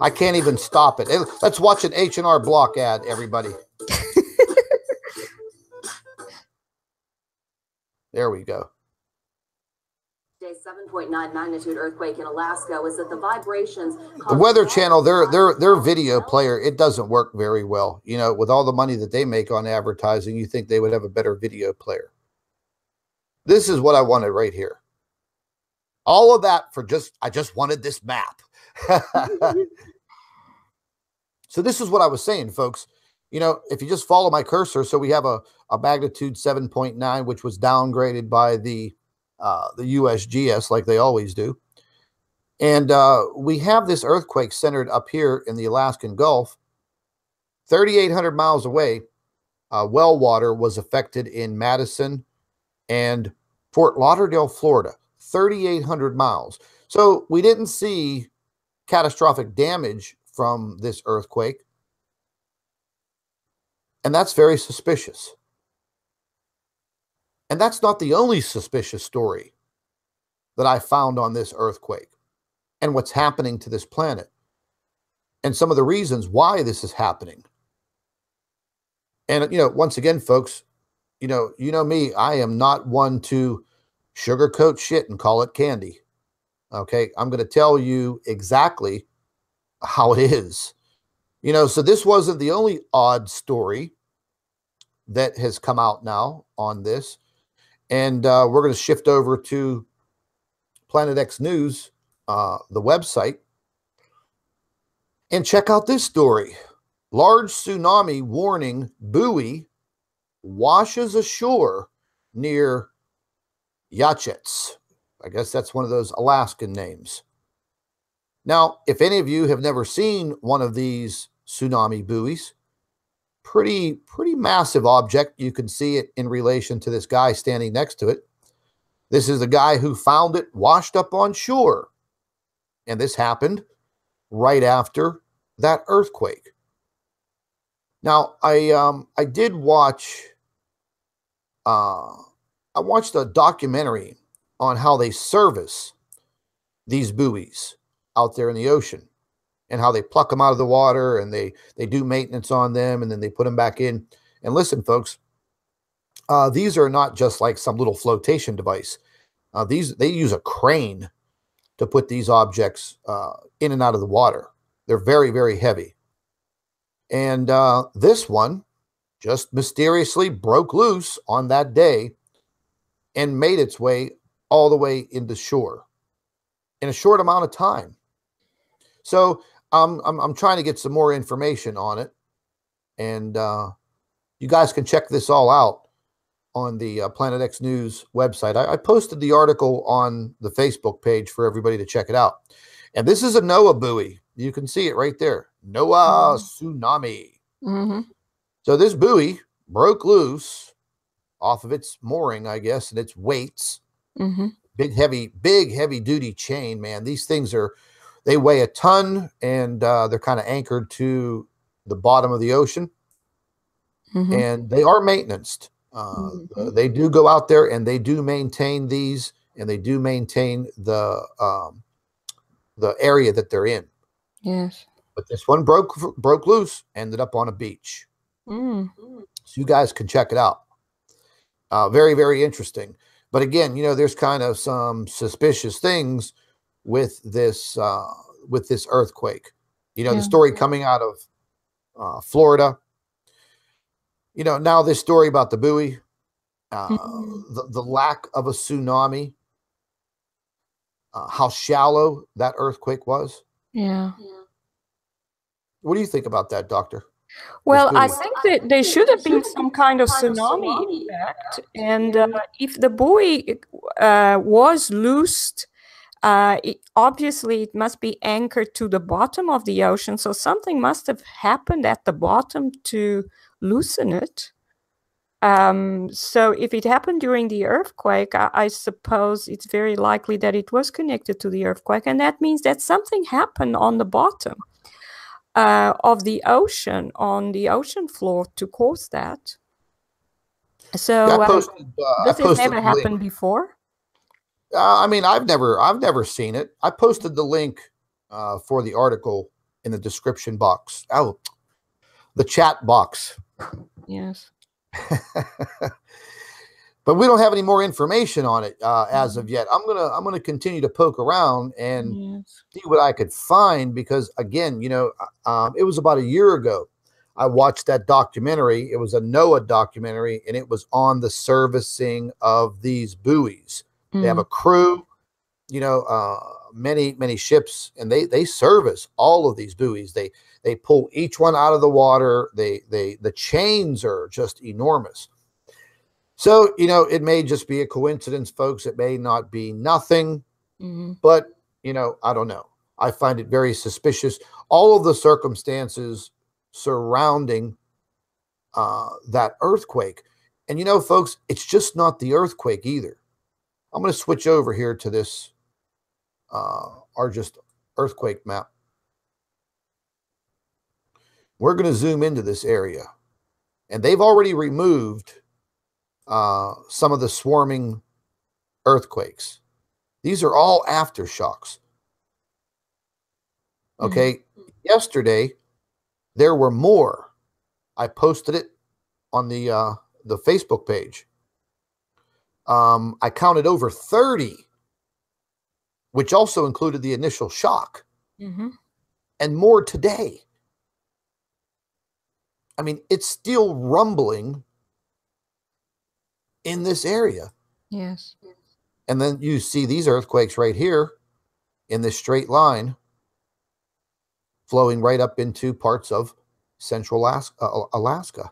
I can't even stop it. Let's watch an H&R Block ad, everybody. There we go. Today's 7.9 magnitude earthquake in Alaska was that the vibrations... The Weather Channel, their video player, it doesn't work very well. With all the money that they make on advertising, you think they would have a better video player. This is what I wanted right here. All of that for I just wanted this map. So this is what I was saying, folks. If you just follow my cursor, so we have a magnitude 7.9, which was downgraded by the USGS like they always do. And we have this earthquake centered up here in the Alaskan Gulf. 3,800 miles away, well water was affected in Madison and Fort Lauderdale, Florida, 3,800 miles. So we didn't see catastrophic damage from this earthquake. And that's very suspicious. And that's not the only suspicious story that I found on this earthquake and what's happening to this planet and some of the reasons why this is happening. And, once again, folks, you know me, I am not one to sugarcoat shit and call it candy. Okay. I'm going to tell you exactly how it is. So this wasn't the only odd story that has come out now on this. And we're going to shift over to Planet X News, the website, and check out this story. Large tsunami warning buoy washes ashore near Yachets. I guess that's one of those Alaskan names. Now, if any of you have never seen one of these tsunami buoys, pretty massive object. You can see it in relation to this guy standing next to it. This is the guy who found it washed up on shore. And this happened right after that earthquake. Now, I did watch, I watched a documentary on how they service these buoys out there in the ocean and how they pluck them out of the water and they do maintenance on them and then they put them back in. And listen, folks, these are not just like some little flotation device. They use a crane to put these objects in and out of the water. They're very, very heavy. And this one just mysteriously broke loose on that day and made its way all the way into shore in a short amount of time. So I'm trying to get some more information on it. And you guys can check this all out on the Planet X News website. I posted the article on the Facebook page for everybody to check it out. And this is a NOAA buoy. You can see it right there. NOAA tsunami. Mm-hmm. So this buoy broke loose off of its mooring, I guess, and its weights. Mm-hmm. Big, heavy duty chain, man. These things they weigh a ton and they're kind of anchored to the bottom of the ocean. Mm-hmm. And they are maintained. They do go out there and they do maintain these and they do maintain the area that they're in. Yes. But this one broke loose, ended up on a beach. Mm. So you guys can check it out. Very, very interesting. But again, there's kind of some suspicious things with this earthquake. The story coming out of Florida. Now this story about the buoy, the lack of a tsunami, how shallow that earthquake was. Yeah. What do you think about that, Doctor? Well, I think that there should have been some kind of tsunami impact. And if the buoy was loosed, obviously it must be anchored to the bottom of the ocean. So something must have happened at the bottom to loosen it. So if it happened during the earthquake, I suppose it's very likely that it was connected to the earthquake. And that means that something happened on the bottom of the ocean, on the ocean floor, to cause that. So this has never happened before. I mean, I've never seen it. I posted the link for the article in the description box. Oh, the chat box. Yes. But we don't have any more information on it as of yet. I'm gonna continue to poke around and see what I could find, because again, it was about a year ago I watched that documentary. It was a NOAA documentary, and it was on the servicing of these buoys. They have a crew, many ships, and they service all of these buoys. They pull each one out of the water. The chains are just enormous. So, it may just be a coincidence, folks. It may not be nothing, but, I don't know. I find it very suspicious. All of the circumstances surrounding that earthquake. And you know, folks, it's just not the earthquake either. I'm going to switch over here to this our just earthquake map. We're going to zoom into this area, and they've already removed some of the swarming earthquakes. These are all aftershocks. Okay. Yesterday there were more. I posted it on the Facebook page. I counted over 30, which also included the initial shock, and more today. I mean, it's still rumbling in this area. Yes. And then you see these earthquakes right here in this straight line flowing right up into parts of central Alaska.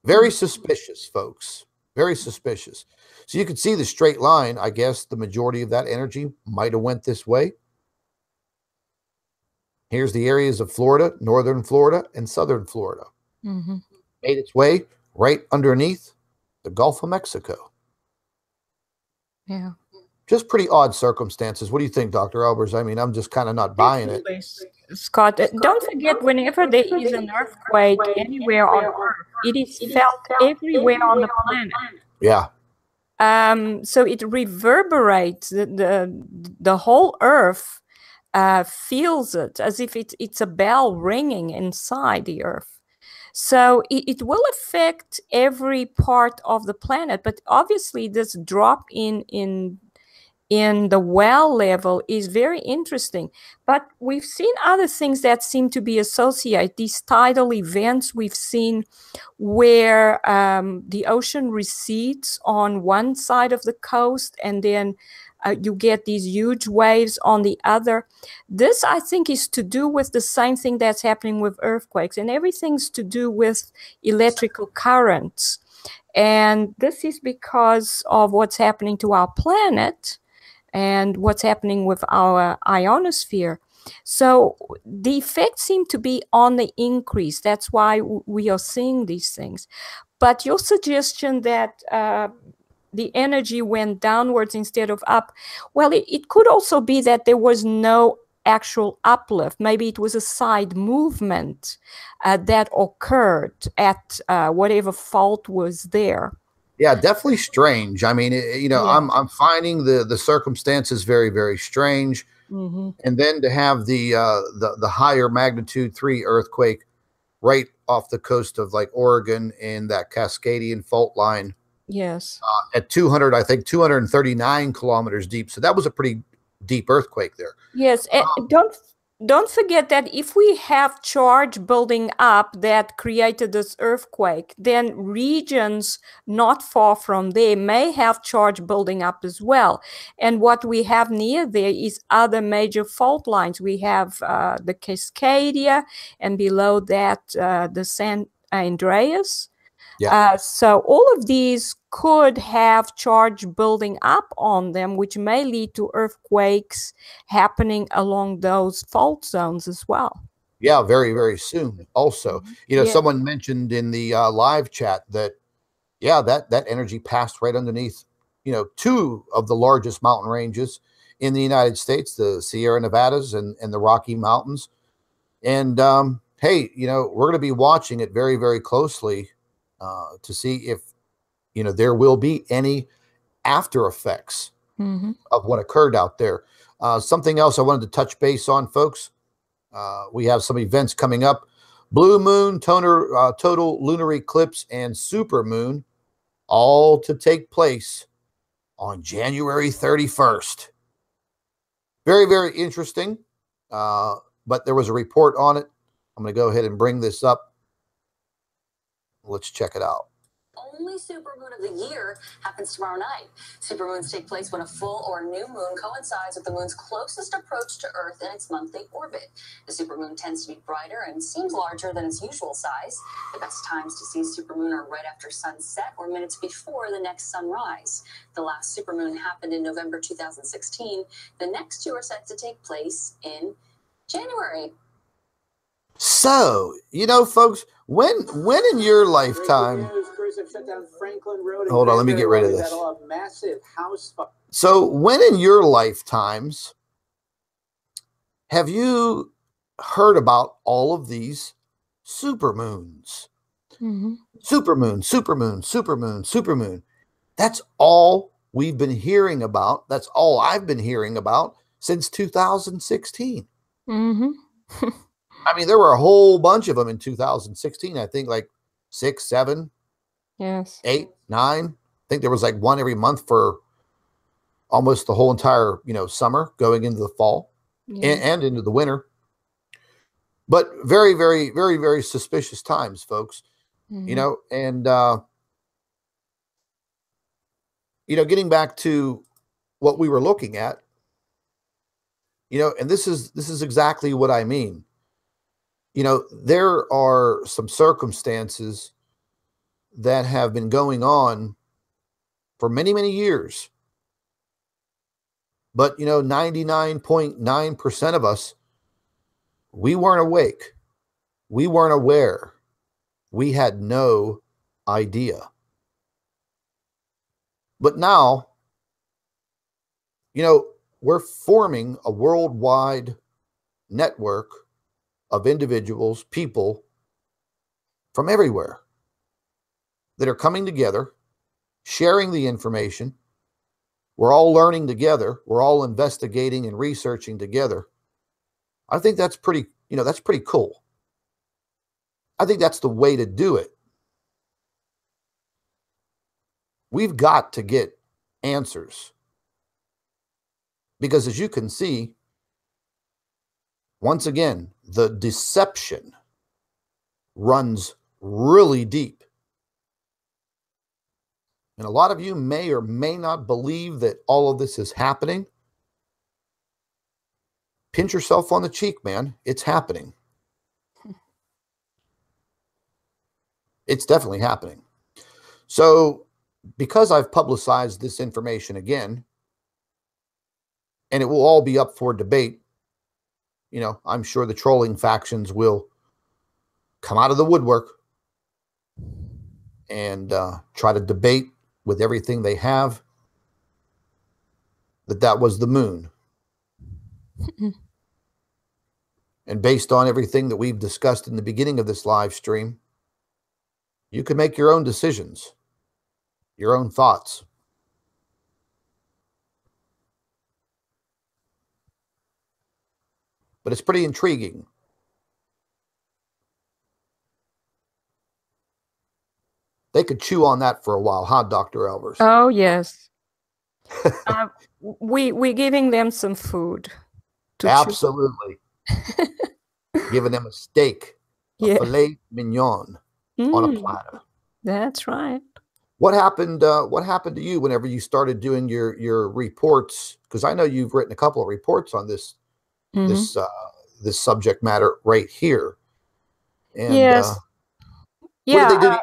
Very suspicious, folks. Very suspicious. So you can see the straight line. I guess the majority of that energy might have went this way. Here's the areas of Florida, northern Florida, and southern Florida. Made its way right underneath the Gulf of Mexico. Yeah. Just pretty odd circumstances. What do you think, Dr. Albers? I mean, I'm just kind of not buying it. Scott, don't forget, whenever there is an earthquake anywhere on Earth, it is felt everywhere on the planet. Yeah. So it reverberates. The whole Earth feels it as if it's a bell ringing inside the Earth. So it will affect every part of the planet. But obviously, this drop in the well level is very interesting. But we've seen other things that seem to be associated. These tidal events we've seen where the ocean recedes on one side of the coast, and then you get these huge waves on the other. This, I think, is to do with the same thing that's happening with earthquakes, and everything's to do with electrical currents. And this is because of what's happening to our planet and what's happening with our ionosphere. So the effects seem to be on the increase. That's why we are seeing these things. But your suggestion that the energy went downwards instead of up, well, it could also be that there was no actual uplift. Maybe it was a side movement that occurred at whatever fault was there. Yeah, definitely strange. I mean, you know, yeah. I'm finding the circumstances very, very strange. And then to have the higher magnitude 3 earthquake right off the coast of like Oregon in that Cascadian fault line. Yes. At 239 kilometers deep. So that was a pretty deep earthquake there. Yes. Don't forget that if we have charge building up that created this earthquake, then regions not far from there may have charge building up as well. And what we have near there is other major fault lines. We have the Cascadia, and below that the San Andreas. Yeah. So all of these could have charge building up on them, which may lead to earthquakes happening along those fault zones as well. Yeah, very, very soon. Also, you know, someone mentioned in the live chat that, yeah, that energy passed right underneath, you know, 2 of the largest mountain ranges in the United States, the Sierra Nevadas and the Rocky Mountains. And hey, you know, we're going to be watching it very, very closely to see if, you know, there will be any after effects of what occurred out there. Something else I wanted to touch base on, folks. We have some events coming up. Blue moon, total lunar eclipse, and super moon, all to take place on January 31st. Very, very interesting. But there was a report on it. I'm going to go ahead and bring this up. Let's check it out. Only supermoon of the year happens tomorrow night. Supermoons take place when a full or new moon coincides with the moon's closest approach to Earth in its monthly orbit. The supermoon tends to be brighter and seems larger than its usual size. The best times to see supermoon are right after sunset or minutes before the next sunrise. The last supermoon happened in November 2016. The next 2 are set to take place in January. So, you know, folks, when in your lifetime, hold on, let me get rid of this. So when in your lifetimes have you heard about all of these supermoons? Mm-hmm. Supermoon, supermoon, supermoon, supermoon. That's all we've been hearing about. That's all I've been hearing about since 2016. Mm-hmm. I mean, there were a whole bunch of them in 2016. I think like 6, 7, Yes. 8, 9. I think there was like one every month for almost the whole entire, summer going into the fall and into the winter. But very, very, very, very suspicious times, folks. Mm-hmm. And getting back to what we were looking at, and this is exactly what I mean. There are some circumstances that have been going on for many, many years. But, 99.9% of us, we weren't awake. We weren't aware. We had no idea. But now, we're forming a worldwide network of individuals, people from everywhere that are coming together, sharing the information. We're all learning together. We're all investigating and researching together. I think that's pretty cool. I think that's the way to do it. We've got to get answers. Because as you can see, once again, the deception runs really deep. And a lot of you may or may not believe that all of this is happening. Pinch yourself on the cheek, man. It's happening. It's definitely happening. So, because I've publicized this information again, and it will all be up for debate, I'm sure the trolling factions will come out of the woodwork and try to debate with everything they have that was the moon. And based on everything that we've discussed in the beginning of this live stream, you can make your own decisions, your own thoughts. But it's pretty intriguing. They could chew on that for a while, huh, Dr. Albers? Oh, yes. We're giving them some food to Absolutely. Giving them a steak, a filet mignon on a platter. That's right. What happened to you whenever you started doing your reports? Because I know you've written a couple of reports on this this subject matter right here. And yes. What did they do?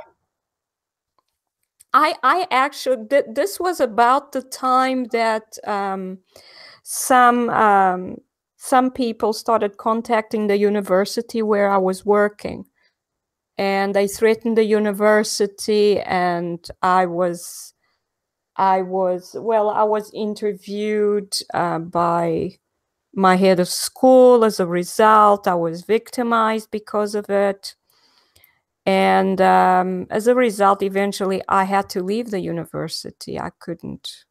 I actually this was about the time that some people started contacting the university where I was working, and they threatened the university, and I was interviewed by my head of school. As a result, I was victimized because of it. And as a result, eventually I had to leave the university. I couldn't.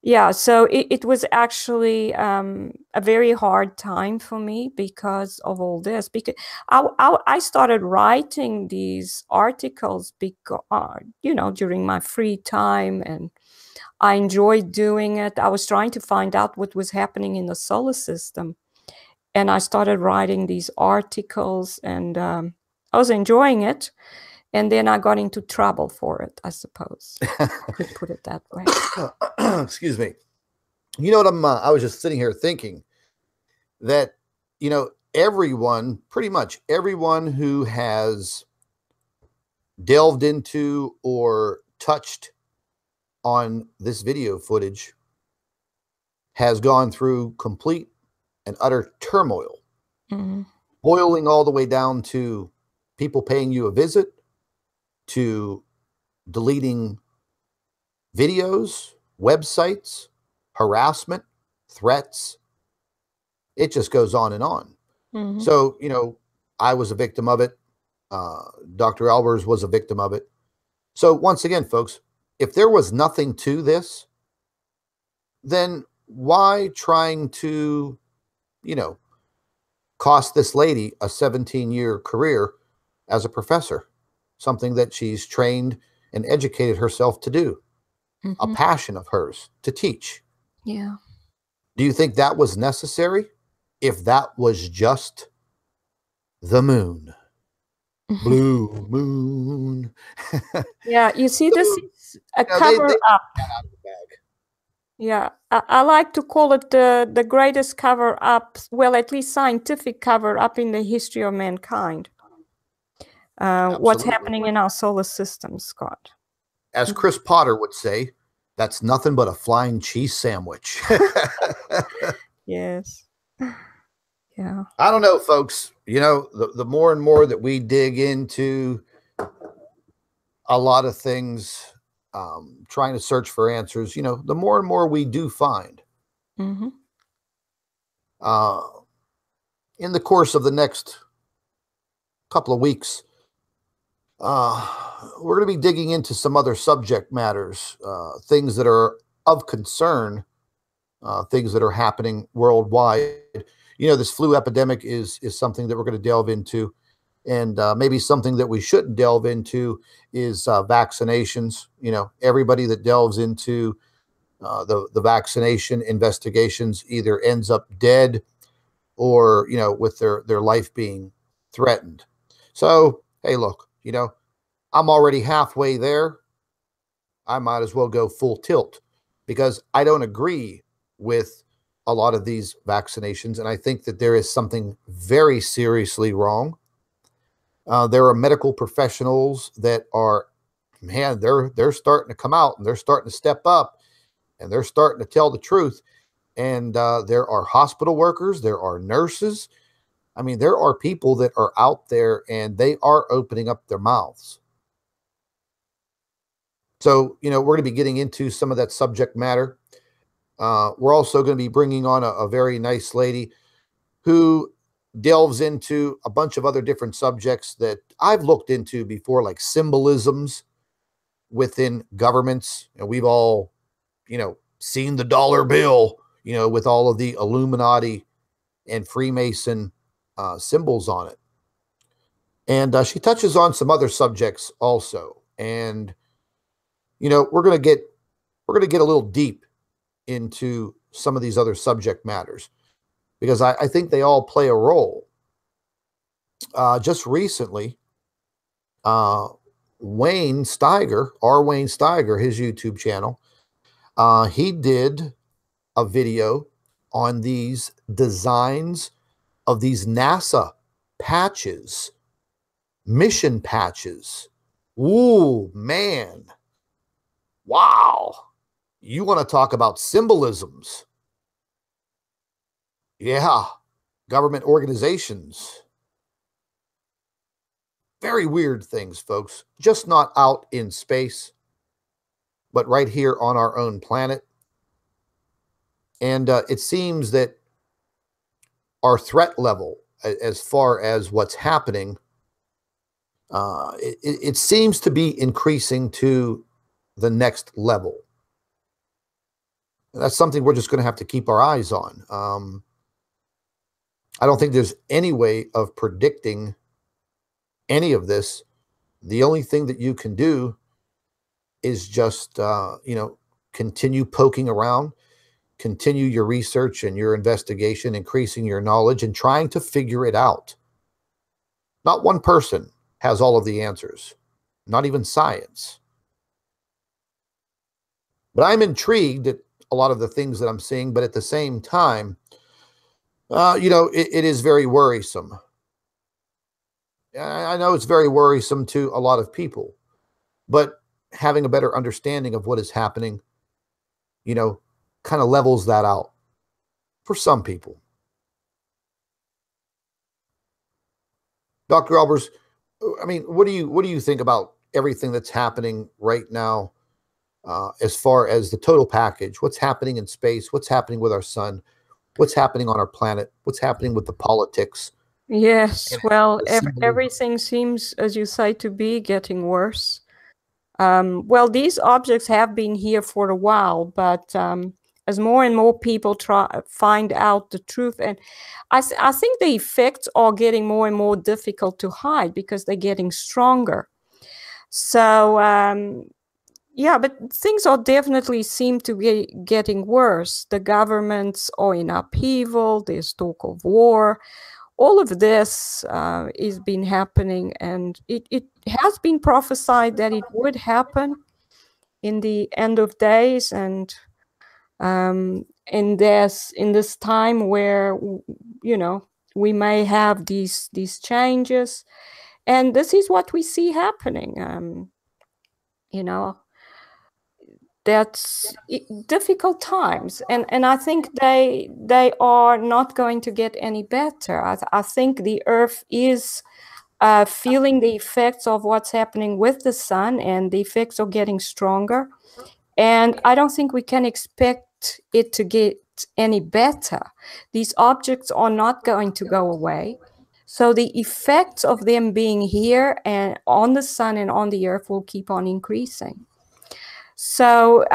Yeah, so it was actually a very hard time for me because of all this. Because I started writing these articles because, during my free time, and I enjoyed doing it. I was trying to find out what was happening in the solar system. And I started writing these articles, and I was enjoying it, and then I got into trouble for it, I suppose. Could put it that way. Excuse me. You know what I was just sitting here thinking that, everyone, pretty much everyone who has delved into or touched on this video footage has gone through complete and utter turmoil. Mm-hmm. boiling all the way down to people paying you a visit, to deleting videos, websites, harassment, threats. It just goes on and on. Mm-hmm. So, you know, I was a victim of it. Dr. Albers was a victim of it. So once again, folks, if there was nothing to this, then why trying to, you know, cost this lady a 17-year career as a professor, something that she's trained and educated herself to do, a passion of hers to teach. Yeah. Do you think that was necessary if that was just the moon? Blue moon. Yeah, you see, this is a You know, cover they up. got out of the bag. Yeah, I like to call it the greatest cover up, well, at least scientific cover up in the history of mankind. What's happening in our solar system, Scott? As Chris Potter would say, that's nothing but a flying cheese sandwich. Yes. Yeah. I don't know, folks. You know, the more and more that we dig into a lot of things, trying to search for answers, you know, the more and more we do find. Mm-hmm. In the course of the next couple of weeks, we're going to be digging into some other subject matters, things that are of concern, things that are happening worldwide. You know, this flu epidemic is something that we're going to delve into, and maybe something that we shouldn't delve into is vaccinations. You know, everybody that delves into the vaccination investigations either ends up dead or, you know, with their life being threatened. So, hey, look, you know, I'm already halfway there. I might as well go full tilt because I don't agree with a lot of these vaccinations. And I think that there is something very seriously wrong. There are medical professionals that are, man, they're starting to come out and they're starting to step up and they're starting to tell the truth. And there are hospital workers, there are nurses. I mean, there are people that are out there and they are opening up their mouths. So, you know, we're going to be getting into some of that subject matter. We're also going to be bringing on a very nice lady who delves into a bunch of other different subjects that I've looked into before, like symbolisms within governments. And we've all, you know, seen the dollar bill, you know, with all of the Illuminati and Freemason symbols on it. And she touches on some other subjects also. And, you know, we're going to get a little deep into some of these other subject matters because I think they all play a role. Just recently, Wayne Steiger, his YouTube channel, he did a video on these designs of these NASA patches, mission patches. Ooh, man. Wow. You want to talk about symbolisms? Yeah. Government organizations. Very weird things, folks. Just not out in space, but right here on our own planet. And it seems that our threat level, as far as what's happening, it seems to be increasing to the next level. That's something we're just going to have to keep our eyes on. I don't think there's any way of predicting any of this. The only thing that you can do is just, you know, continue poking around, continue your research and your investigation, increasing your knowledge and trying to figure it out. Not one person has all of the answers, not even science. But I'm intrigued at a lot of the things that I'm seeing, but at the same time, you know, it is very worrisome. I know it's very worrisome to a lot of people, but having a better understanding of what is happening, you know, kind of levels that out for some people. Dr. Albers, I mean, what do you think about everything that's happening right now, as far as the total package? What's happening in space? What's happening with our sun? What's happening on our planet? What's happening with the politics? Yes, And well, the symbolism. everything seems, as you say, to be getting worse. Well, these objects have been here for a while, but as more and more people find out the truth, and I think the effects are getting more and more difficult to hide because they're getting stronger. So yeah, but things are definitely seem to be getting worse. The governments are in upheaval. There's talk of war. All of this is been happening, and it has been prophesied that it would happen in the end of days, and in this time where, you know, we may have these changes, and this is what we see happening. You know, that's difficult times, and I think they are not going to get any better. I think the Earth is feeling the effects of what's happening with the sun, and the effects are getting stronger. And I don't think we can expect it to get any better. These objects are not going to go away. So the effects of them being here and on the sun and on the Earth will keep on increasing. So,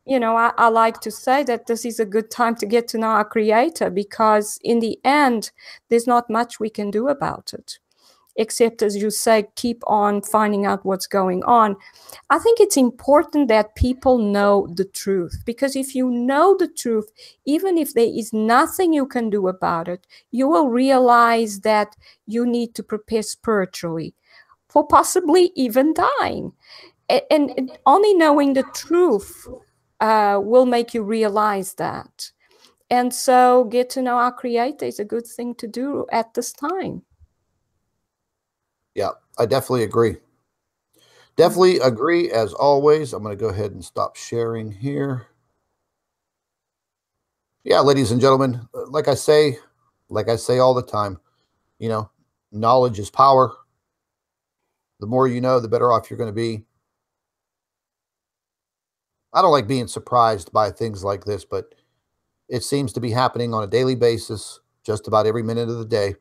you know, I like to say that this is a good time to get to know our Creator, because in the end, there's not much we can do about it, except, as you say, keep on finding out what's going on. I think it's important that people know the truth, because if you know the truth, even if there is nothing you can do about it, you will realize that you need to prepare spiritually for possibly even dying. And only knowing the truth will make you realize that. And so get to know our Creator is a good thing to do at this time. Yeah, I definitely agree. Definitely agree, as always. I'm going to go ahead and stop sharing here. Yeah, ladies and gentlemen, like I say all the time, you know, knowledge is power. The more you know, the better off you're going to be. I don't like being surprised by things like this, but it seems to be happening on a daily basis, just about every minute of the day.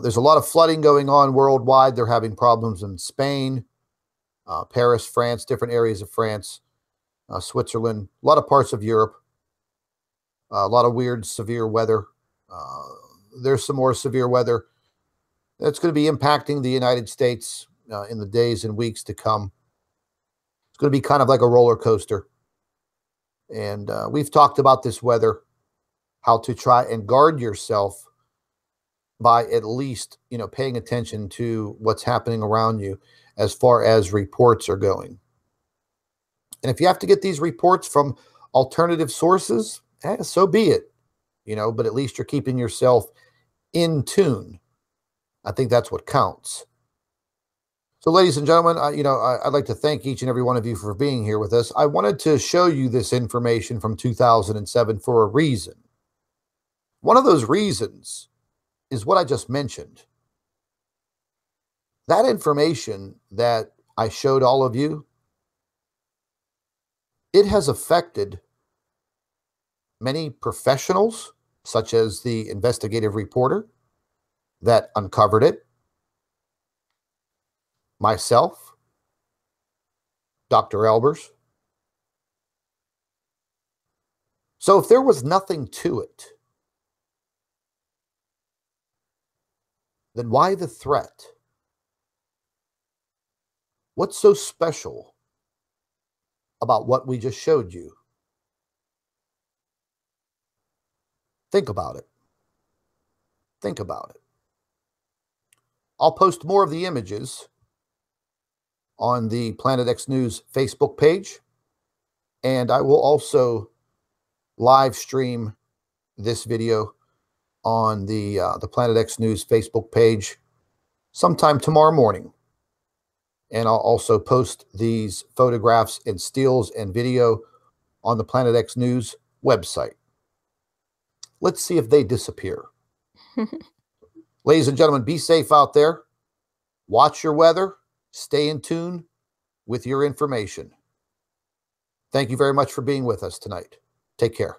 There's a lot of flooding going on worldwide. They're having problems in Spain, Paris, France, different areas of France, Switzerland, a lot of parts of Europe, a lot of weird, severe weather. There's some more severe weather that's going to be impacting the United States in the days and weeks to come. It's going to be kind of like a roller coaster. And we've talked about this weather, how to try and guard yourself by at least, you know, paying attention to what's happening around you as far as reports are going. And if you have to get these reports from alternative sources, so be it, you know, but at least you're keeping yourself in tune. I think that's what counts. So, ladies and gentlemen, I'd like to thank each and every one of you for being here with us. I wanted to show you this information from 2007 for a reason. One of those reasons is what I just mentioned. That information that I showed all of you, it has affected many professionals, such as the investigative reporter that uncovered it, myself, Dr. Albers. So if there was nothing to it, then why the threat? What's so special about what we just showed you? Think about it. Think about it. I'll post more of the images on the Planet X News Facebook page, and I will also live stream this video on the Planet X News Facebook page sometime tomorrow morning. And I'll also post these photographs and stills and video on the Planet X News website. Let's see if they disappear. Ladies and gentlemen, be safe out there. Watch your weather. Stay in tune with your information. Thank you very much for being with us tonight. Take care.